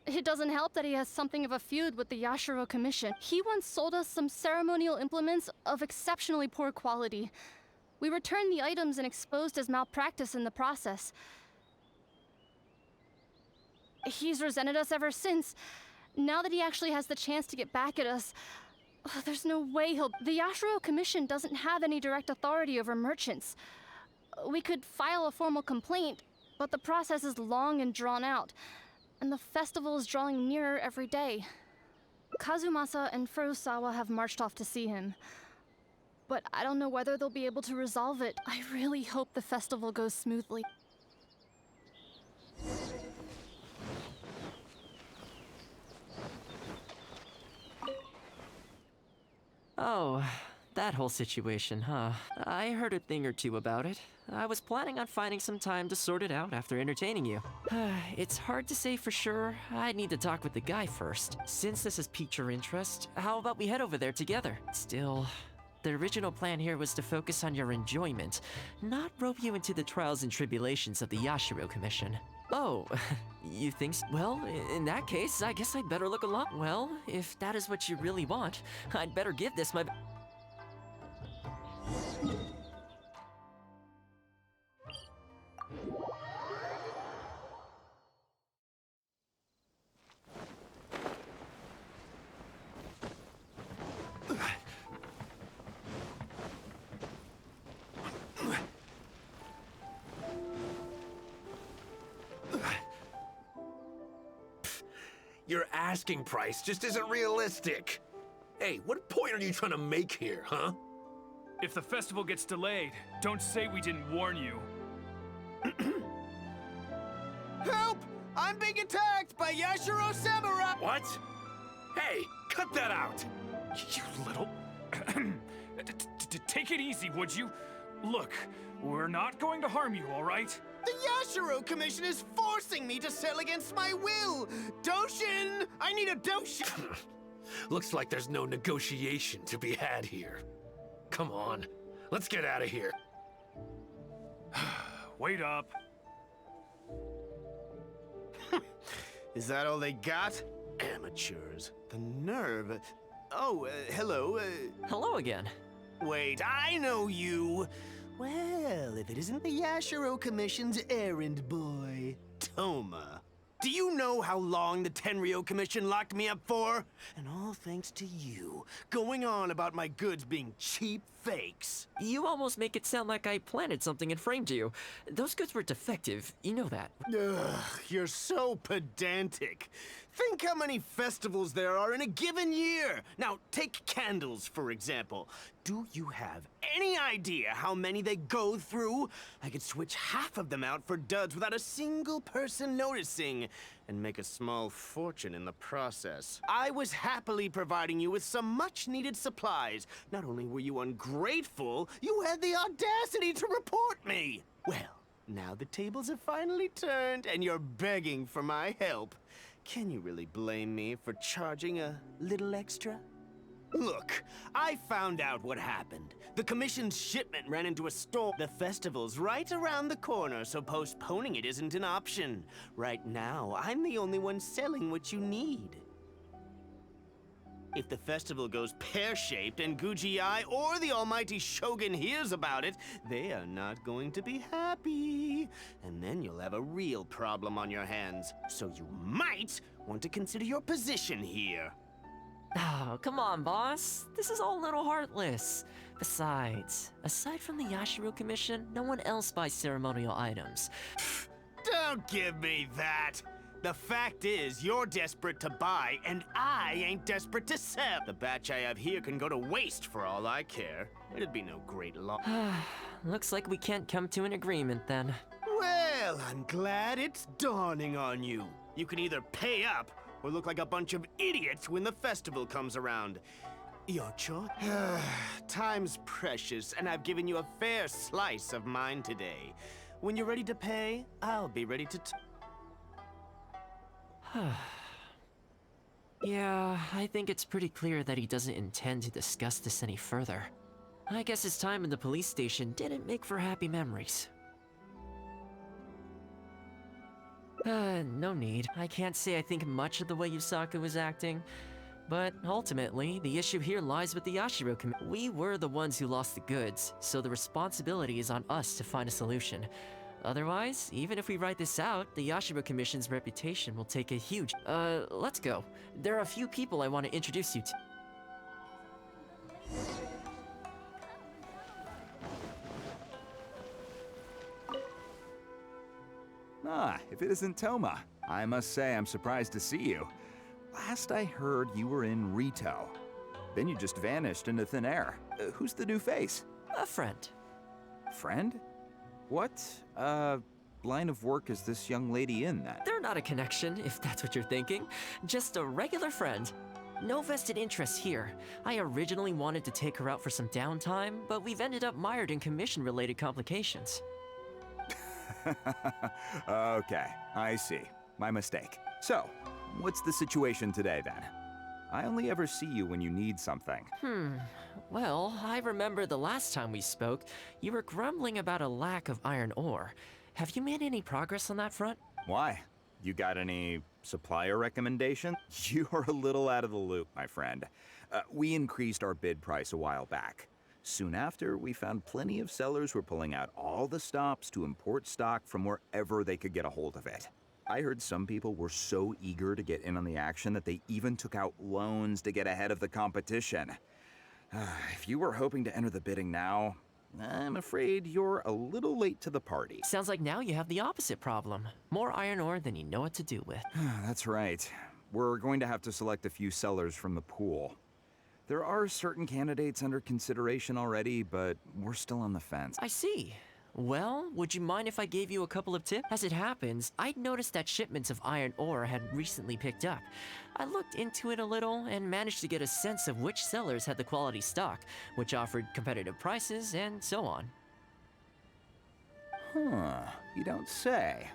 It doesn't help that he has something of a feud with the Yashiro Commission. He once sold us some ceremonial implements of exceptionally poor quality. We returned the items and exposed his malpractice in the process. He's resented us ever since. Now that he actually has the chance to get back at us, there's no way he'll... The Yashiro Commission doesn't have any direct authority over merchants. We could file a formal complaint, but the process is long and drawn out, and the festival is drawing nearer every day. Kazumasa and Furusawa have marched off to see him, but I don't know whether they'll be able to resolve it. I really hope the festival goes smoothly. Oh, that whole situation, huh? I heard a thing or two about it. I was planning on finding some time to sort it out after entertaining you. It's hard to say for sure. I'd need to talk with the guy first. Since this has piqued your interest, how about we head over there together? Still, the original plan here was to focus on your enjoyment, not rope you into the trials and tribulations of the Yashiro Commission. Oh, you think so? Well, in that case, I guess I'd better look along. Well, if that is what you really want, I'd better give this my... Your asking price just isn't realistic. Hey, what point are you trying to make here, huh? If the festival gets delayed, don't say we didn't warn you. Help! I'm being attacked by Yashiro Samurai! What? Hey, cut that out! You little... Take it easy, would you? Look, we're not going to harm you, all right? The Yashiro Commission is forcing me to sell against my will! Doshin! I need a Doshin! Looks like there's no negotiation to be had here. Come on, let's get out of here. Wait up. Is that all they got? Amateurs. The nerve. Oh, hello. Hello again. Wait, I know you. Well, if it isn't the Yashiro Commission's errand boy, Thoma. Do you know how long the Tenryo Commission locked me up for? And all thanks to you, going on about my goods being cheap fakes. You almost make it sound like I planted something and framed you. Those goods were defective, you know that. Ugh, you're so pedantic. Think how many festivals there are in a given year. Now, take candles, for example. Do you have any idea how many they go through? I could switch half of them out for duds without a single person noticing, and make a small fortune in the process. I was happily providing you with some much-needed supplies. Not only were you ungrateful, you had the audacity to report me. Well, now the tables have finally turned, and you're begging for my help. Can you really blame me for charging a little extra? Look, I found out what happened. The commission's shipment ran into a storm. The festival's right around the corner, so postponing it isn't an option. Right now, I'm the only one selling what you need. If the festival goes pear-shaped and Guji-ai or the almighty Shogun hears about it, they are not going to be happy. And then you'll have a real problem on your hands. So you might want to consider your position here. Oh, come on, boss. This is all a little heartless. Besides, aside from the Yashiro Commission, no one else buys ceremonial items. Don't give me that! The fact is, you're desperate to buy, and I ain't desperate to sell. The batch I have here can go to waste for all I care. It'd be no great loss. Looks like we can't come to an agreement then. Well, I'm glad it's dawning on you. You can either pay up, or look like a bunch of idiots when the festival comes around. Your choice? Time's precious, and I've given you a fair slice of mine today. When you're ready to pay, I'll be ready to Yeah, I think it's pretty clear that he doesn't intend to discuss this any further. I guess his time in the police station didn't make for happy memories. No need. I can't say I think much of the way Yusaka was acting. But ultimately, the issue here lies with the Yashiro Commission. We were the ones who lost the goods, so the responsibility is on us to find a solution. Otherwise, even if we write this out, the Yashiro Commission's reputation will take a huge... let's go. There are a few people I want to introduce you to. Ah, if it isn't Thoma. I must say I'm surprised to see you. Last I heard, you were in Rito. Then you just vanished into thin air. Who's the new face? A friend. Friend? What, line of work is this young lady in, then? They're not a connection, if that's what you're thinking. Just a regular friend. No vested interest here. I originally wanted to take her out for some downtime, but we've ended up mired in commission-related complications. Okay, I see. My mistake. So, what's the situation today, then? I only ever see you when you need something. Well, I remember the last time we spoke, you were grumbling about a lack of iron ore. Have you made any progress on that front? Why? You got any supplier recommendation? You're a little out of the loop, my friend. We increased our bid price a while back. Soon after, we found plenty of sellers were pulling out all the stops to import stock from wherever they could get a hold of it. I heard some people were so eager to get in on the action that they even took out loans to get ahead of the competition. If you were hoping to enter the bidding now, I'm afraid you're a little late to the party. Sounds like now you have the opposite problem. More iron ore than you know what to do with. That's right. We're going to have to select a few sellers from the pool. There are certain candidates under consideration already, but we're still on the fence. I see. Well, would you mind if I gave you a couple of tips? As it happens, I'd noticed that shipments of iron ore had recently picked up. I looked into it a little and managed to get a sense of which sellers had the quality stock, which offered competitive prices, and so on. You don't say.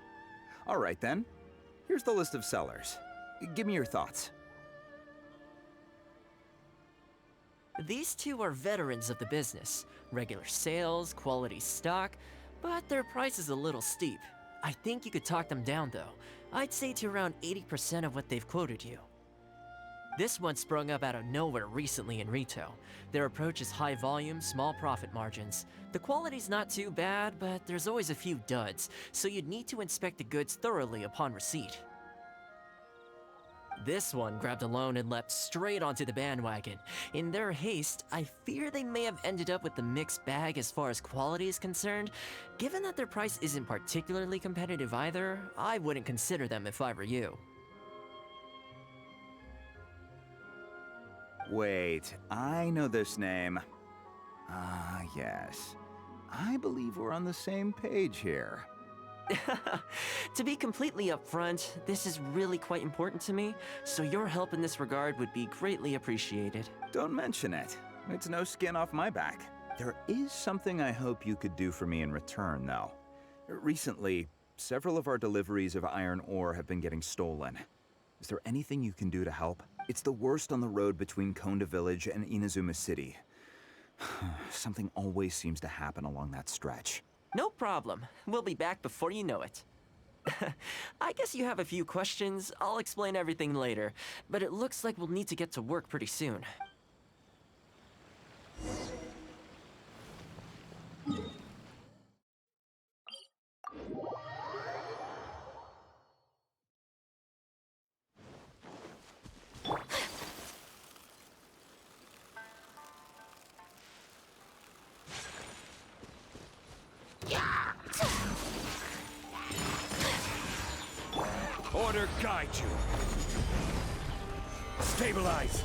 All right then. Here's the list of sellers. Give me your thoughts. These two are veterans of the business. Regular sales, quality stock, but their price is a little steep. I think you could talk them down though. I'd say to around 80% of what they've quoted you. This one sprung up out of nowhere recently in Rito. Their approach is high volume, small profit margins. The quality's not too bad, but there's always a few duds, so you'd need to inspect the goods thoroughly upon receipt. This one grabbed a loan and leapt straight onto the bandwagon. In their haste, I fear they may have ended up with the mixed bag as far as quality is concerned. Given that their price isn't particularly competitive either, I wouldn't consider them if I were you. Wait, I know this name. Ah, yes. I believe we're on the same page here. To be completely upfront, this is really quite important to me, so your help in this regard would be greatly appreciated. Don't mention it. It's no skin off my back. There is something I hope you could do for me in return, though. Recently, several of our deliveries of iron ore have been getting stolen. Is there anything you can do to help? It's the worst on the road between Konda Village and Inazuma City. Something always seems to happen along that stretch. No problem. We'll be back before you know it. I guess you have a few questions. I'll explain everything later, but it looks like we'll need to get to work pretty soon. Order guide you. Stabilize.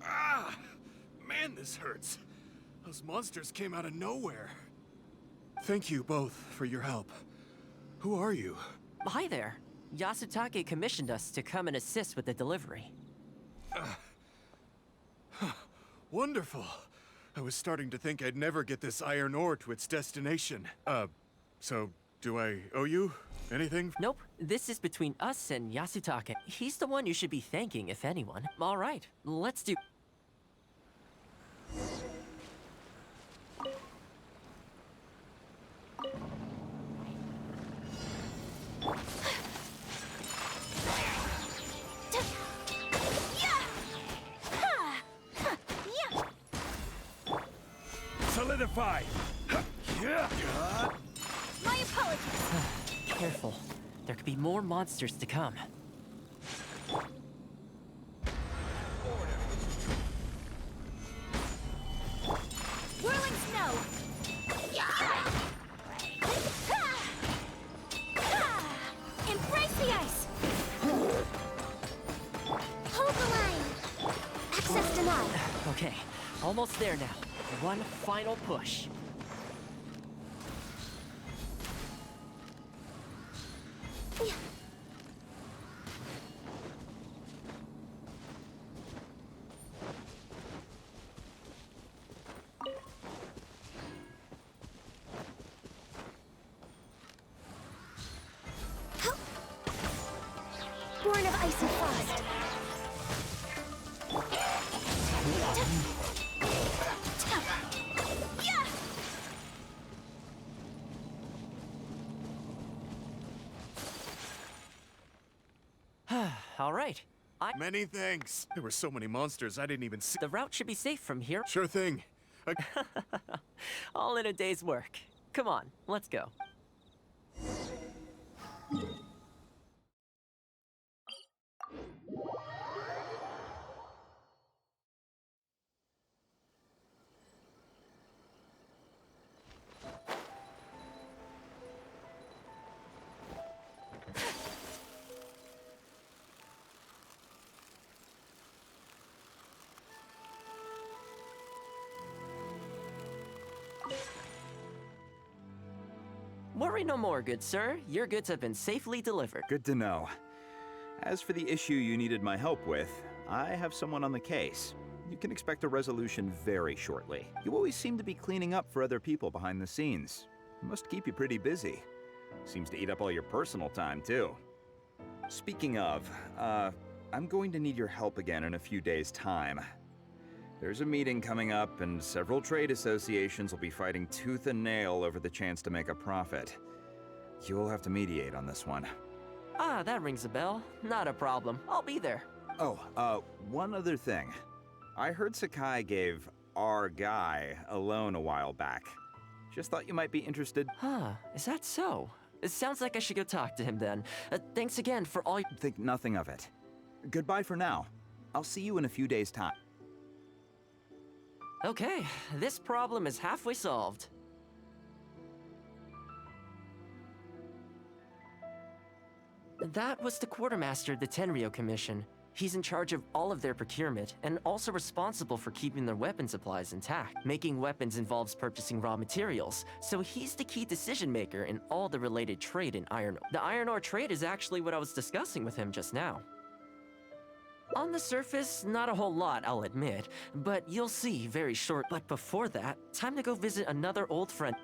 Ah! Man, this hurts. Those monsters came out of nowhere. Thank you both for your help. Who are you? Hi there. Yasutake commissioned us to come and assist with the delivery. Wonderful. I was starting to think I'd never get this iron ore to its destination. So do I owe you anything? Nope. This is between us and Yasutake. He's the one you should be thanking, if anyone. All right, let's do... Solidify. My apologies. Careful. There could be more monsters to come. Whirling snow. Embrace the ice. Hold the line. Access denied. Okay, almost there now. One final push. Born of ice and frost. All right. Many thanks. There were so many monsters I didn't even see. The route should be safe from here. Sure thing. All in a day's work. Come on, let's go. Worry no more, good sir. Your goods have been safely delivered. Good to know. As for the issue you needed my help with, I have someone on the case. You can expect a resolution very shortly. You always seem to be cleaning up for other people behind the scenes. Must keep you pretty busy. Seems to eat up all your personal time, too. Speaking of, I'm going to need your help again in a few days' time. There's a meeting coming up, and several trade associations will be fighting tooth and nail over the chance to make a profit. You'll have to mediate on this one. Ah, that rings a bell. Not a problem. I'll be there. Oh, one other thing. I heard Sakai gave our guy a loan a while back. Just thought you might be interested. Huh, is that so? It sounds like I should go talk to him then. Thanks again for all Think nothing of it. Goodbye for now. I'll see you in a few days' time. Okay, this problem is halfway solved. That was the quartermaster of the Tenryo Commission. He's in charge of all of their procurement, and also responsible for keeping their weapon supplies intact. Making weapons involves purchasing raw materials, so he's the key decision maker in all the related trade in iron ore. The iron ore trade is actually what I was discussing with him just now. On the surface, not a whole lot, I'll admit, but you'll see very short. But before that, time to go visit another old friend.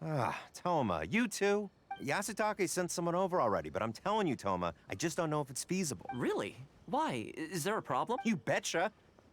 Ah, Thoma, you too? Yasutake sent someone over already, but I'm telling you, Thoma, I just don't know if it's feasible. Really? Why? Is there a problem? You betcha.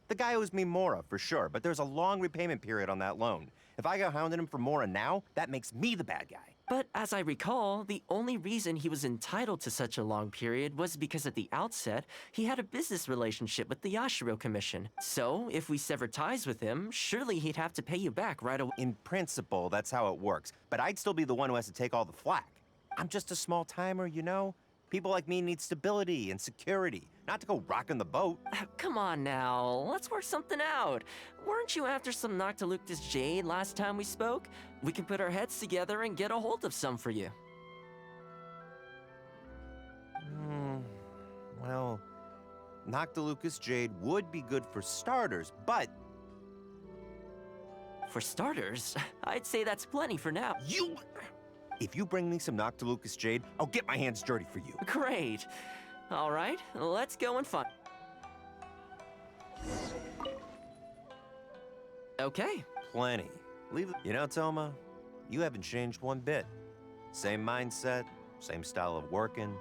The guy owes me Mora, for sure, but there's a long repayment period on that loan. If I go hounding him for Mora now, that makes me the bad guy. But as I recall, the only reason he was entitled to such a long period was because at the outset, he had a business relationship with the Yashiro Commission. So, if we sever ties with him, surely he'd have to pay you back right away. In principle, that's how it works, but I'd still be the one who has to take all the flack. I'm just a small timer, you know? People like me need stability and security, not to go rocking the boat. Come on now, let's work something out. Weren't you after some Noctiluctus jade last time we spoke? We can put our heads together and get a hold of some for you. Well, Noctilucus jade would be good for starters, but... For starters, I'd say that's plenty for now. If you bring me some Noctilucus jade, I'll get my hands dirty for you. Great. All right, let's go and find... Okay. Plenty. You know, Thoma, you haven't changed one bit. Same mindset, same style of working.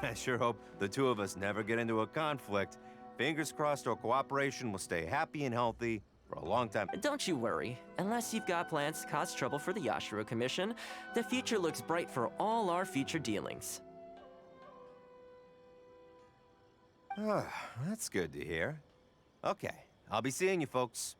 I sure hope the two of us never get into a conflict. Fingers crossed our cooperation will stay happy and healthy for a long time. Don't you worry. Unless you've got plans to cause trouble for the Yashiro Commission, the future looks bright for all our future dealings. That's good to hear. Okay, I'll be seeing you folks.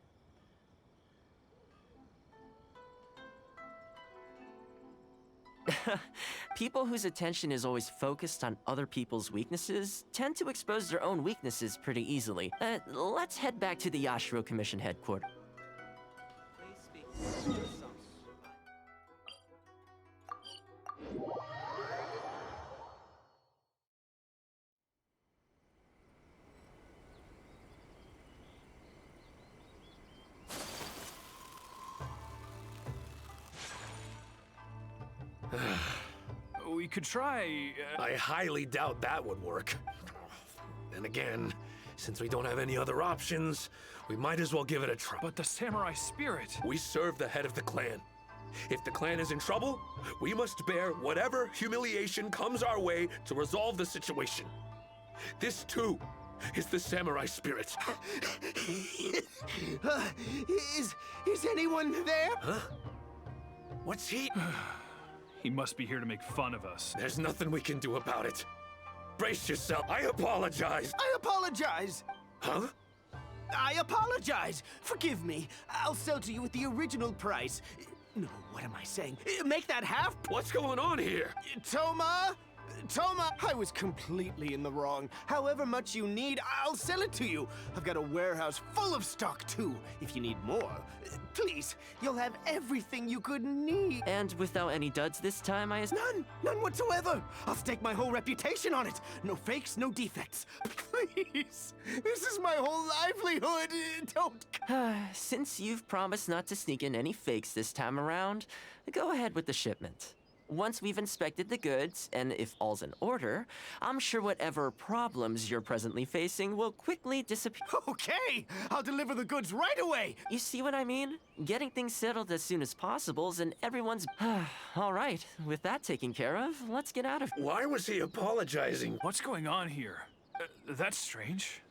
People whose attention is always focused on other people's weaknesses tend to expose their own weaknesses pretty easily. Let's head back to the Yashiro Commission headquarters. We could try... I highly doubt that would work. Then again, since we don't have any other options, we might as well give it a try. But the samurai spirit... We serve the head of the clan. If the clan is in trouble, we must bear whatever humiliation comes our way to resolve the situation. This, too, is the samurai spirit. Is anyone there? Huh? What's he... He must be here to make fun of us. There's nothing we can do about it. Brace yourself. I apologize. I apologize. Huh? I apologize. Forgive me. I'll sell to you at the original price. No, what am I saying? Make that half. What's going on here? Thoma! Thoma, I was completely in the wrong. However much you need, I'll sell it to you. I've got a warehouse full of stock, too. If you need more, please, you'll have everything you could need. And without any duds this time, None whatsoever. I'll stake my whole reputation on it. No fakes, no defects. Please, this is my whole livelihood. Don't... Since you've promised not to sneak in any fakes this time around, go ahead with the shipment. Once we've inspected the goods, and if all's in order, I'm sure whatever problems you're presently facing will quickly disappear. Okay, I'll deliver the goods right away. You see what I mean? Getting things settled as soon as possible, and everyone's... All right, with that taken care of, let's get out of... Why was he apologizing? What's going on here? That's strange.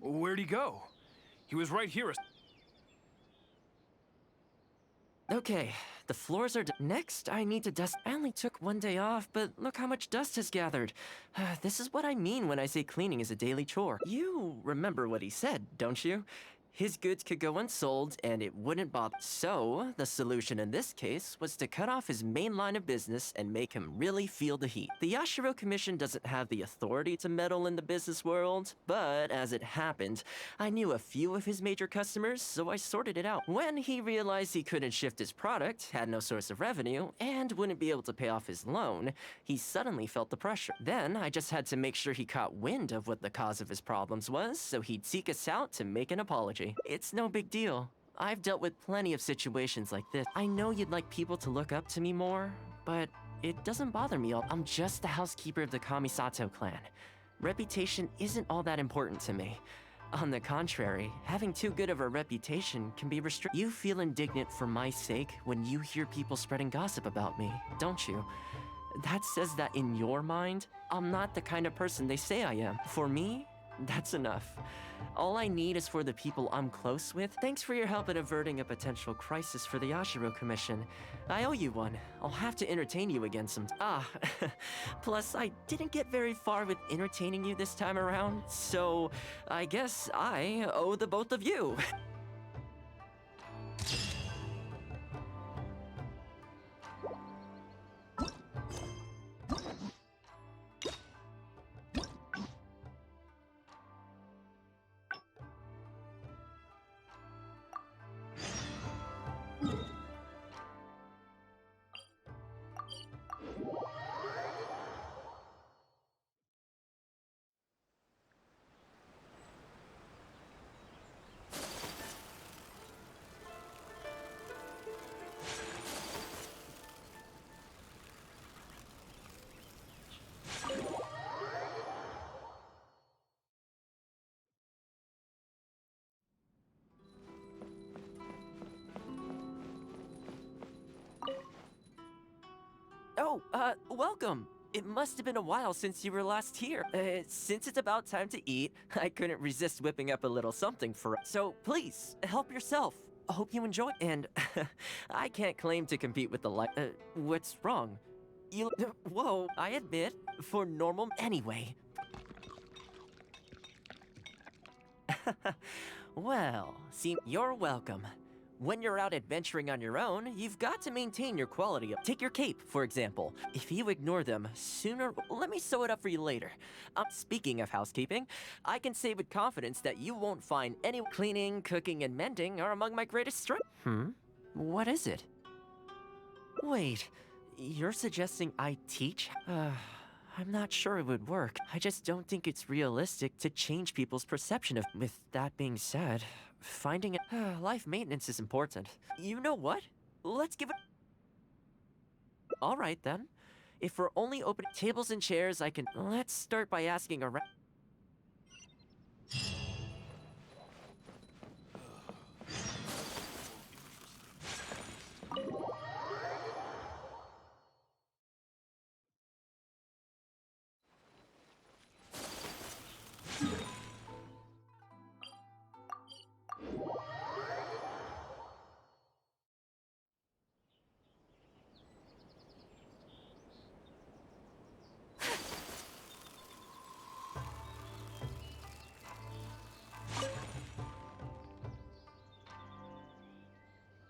Where'd he go? He was right here. Okay, the floors are next, I need to dust. I only took one day off, but look how much dust has gathered. This is what I mean when I say cleaning is a daily chore. You remember what he said, don't you? His goods could go unsold, and it wouldn't bother. So, the solution in this case was to cut off his main line of business and make him really feel the heat. The Yashiro Commission doesn't have the authority to meddle in the business world, but as it happened, I knew a few of his major customers, so I sorted it out. When he realized he couldn't shift his product, had no source of revenue, and wouldn't be able to pay off his loan, he suddenly felt the pressure. Then, I just had to make sure he caught wind of what the cause of his problems was, so he'd seek us out to make an apology. It's no big deal. I've dealt with plenty of situations like this. I know you'd like people to look up to me more, but it doesn't bother me. I'm just the housekeeper of the Kamisato clan. Reputation isn't all that important to me. On the contrary, having too good of a reputation can be restricted. You feel indignant for my sake when you hear people spreading gossip about me, don't you? That says that in your mind, I'm not the kind of person they say I am. For me, that's enough. All I need is for the people I'm close with. Thanks for your help in averting a potential crisis for the Yashiro Commission. I owe you one. I'll have to entertain you again plus I didn't get very far with entertaining you this time around, so I guess I owe the both of you. Oh, welcome. It must have been a while since you were last here. Since it's about time to eat, I couldn't resist whipping up a little something for us. So please, help yourself. I hope you enjoy. And I can't claim to compete with the what's wrong? Whoa, I admit, for normal anyway. Well, see, you're welcome. When you're out adventuring on your own, you've got to maintain your quality. Take your cape, for example. If you ignore them, sooner... Let me sew it up for you later. Speaking of housekeeping, I can say with confidence that you won't find any... Cleaning, cooking, and mending are among my greatest strengths. What is it? Wait, you're suggesting I teach? I'm not sure it would work. I just don't think it's realistic to change people's perception of... With that being said... Finding life maintenance is important. You know what? Let's give it... All right, then. If we're only opening tables and chairs, I can... Let's start by asking around...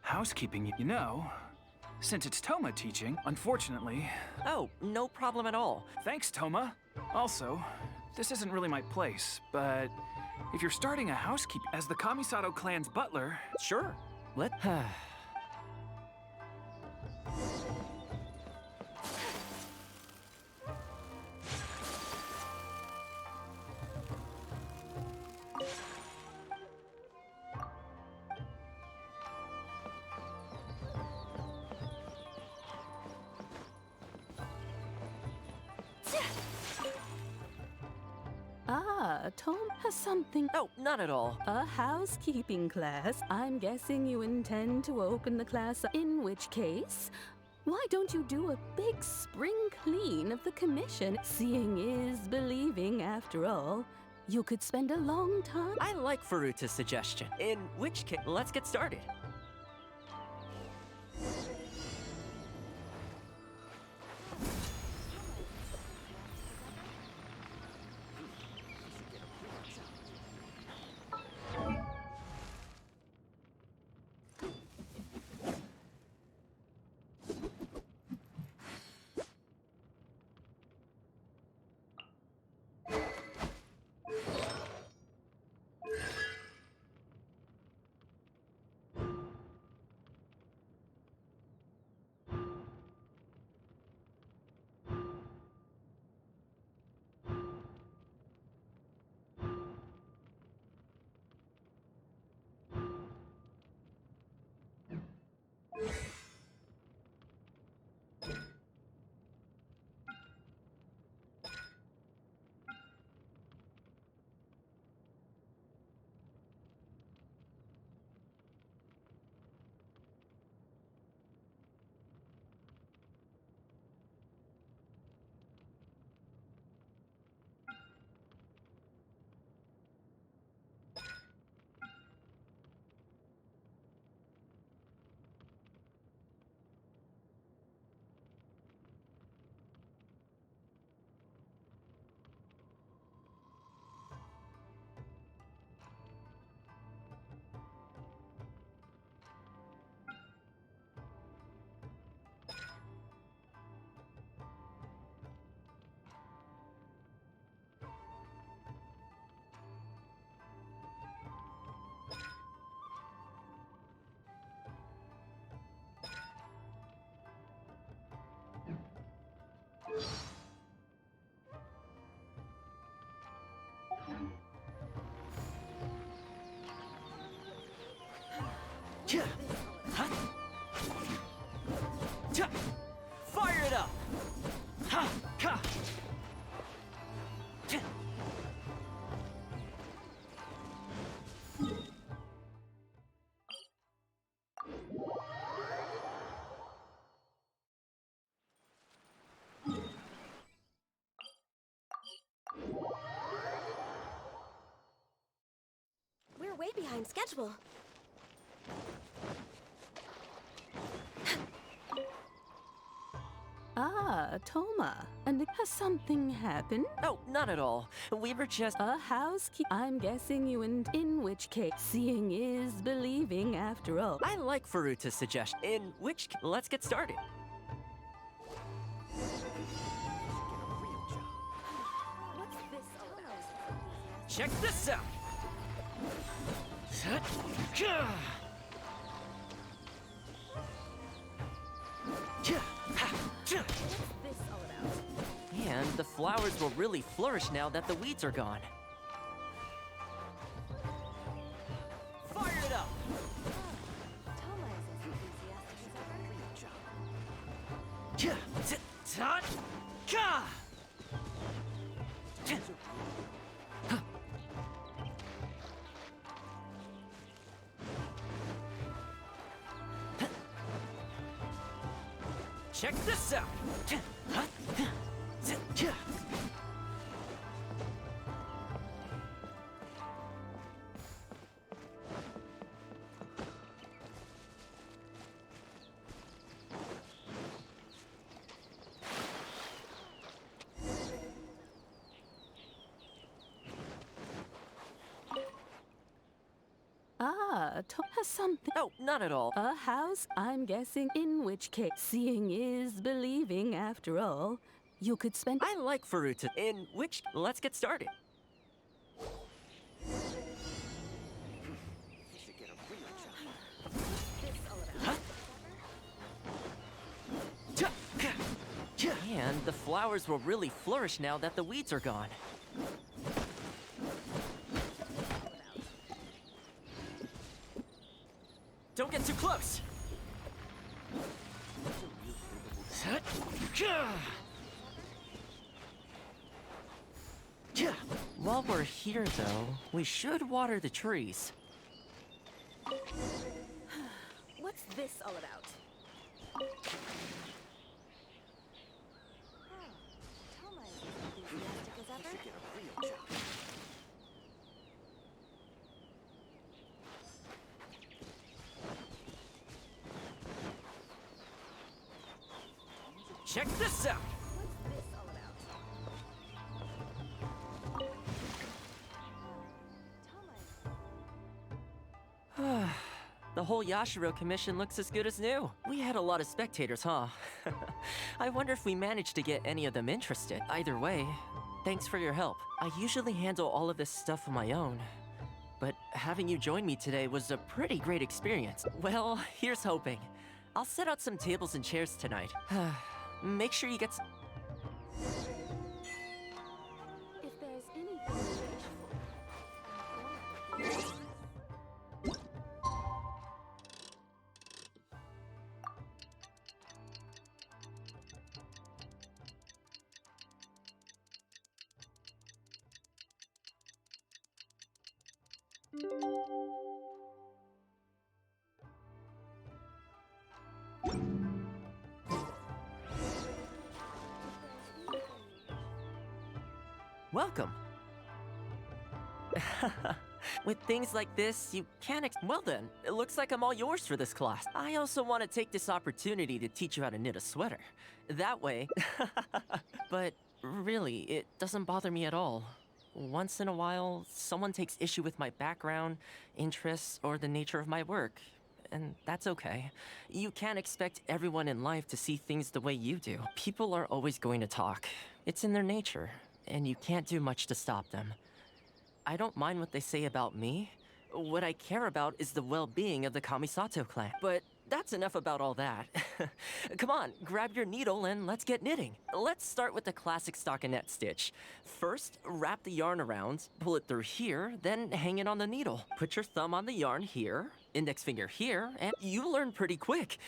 Housekeeping, you know. Since it's Thoma teaching, unfortunately... Oh, no problem at all. Thanks, Thoma. Also, this isn't really my place, but if you're starting a housekeeping as the Kamisato clan's butler... Sure. Let... Tom has something. Oh, not at all. A housekeeping class. I'm guessing you intend to open the class, in which case, why don't you do a big spring clean of the commission? Seeing is believing, after all. You could spend a long time. I like Faruta's suggestion. In which case, let's get started. Fire it up! Ha! Ka! We're way behind schedule. Thoma. And has something happened? Oh, not at all. We were just... A housekeep. I'm guessing you in which case, seeing is believing, after all. I like Faruta's suggestion. In which case, let's get started. What's this all about? Check this out! And the flowers will really flourish now that the weeds are gone. Fire it up! Thoma is as enthusiastic as ever. Check this out! Tom has something. Oh, not at all. A house, I'm guessing, in which case, seeing is believing, after all. You could spend... I like Faruta. In which... Let's get started. And the flowers will really flourish now that the weeds are gone. Don't get too close! While we're here, though, we should water the trees. What's this all about? Thoma is as enthusiastic as ever. Get a real job. Check this out! What's this all about? Thoma. The whole Yashiro commission looks as good as new. We had a lot of spectators, huh? I wonder if we managed to get any of them interested. Either way, thanks for your help. I usually handle all of this stuff on my own, but having you join me today was a pretty great experience. Well, here's hoping. I'll set out some tables and chairs tonight. Make sure you get some... If there's anything Welcome. With things like this, you can't well then, it looks like I'm all yours for this class. I also want to take this opportunity to teach you how to knit a sweater. That way... But really, it doesn't bother me at all. Once in a while, someone takes issue with my background, interests, or the nature of my work. And that's okay. You can't expect everyone in life to see things the way you do. People are always going to talk. It's in their nature, and you can't do much to stop them. I don't mind what they say about me. What I care about is the well-being of the Kamisato clan. But that's enough about all that. Come on, grab your needle and let's get knitting. Let's start with the classic stockinette stitch. First, wrap the yarn around, pull it through here, then hang it on the needle. Put your thumb on the yarn here, index finger here, and you learn pretty quick.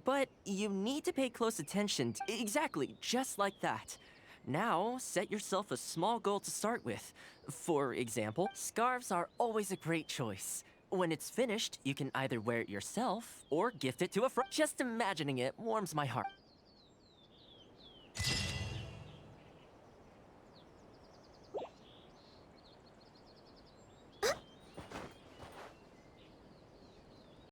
But you need to pay close attention. Exactly, just like that. Now, set yourself a small goal to start with. For example, scarves are always a great choice. When it's finished, you can either wear it yourself or gift it to a friend. Just imagining it warms my heart.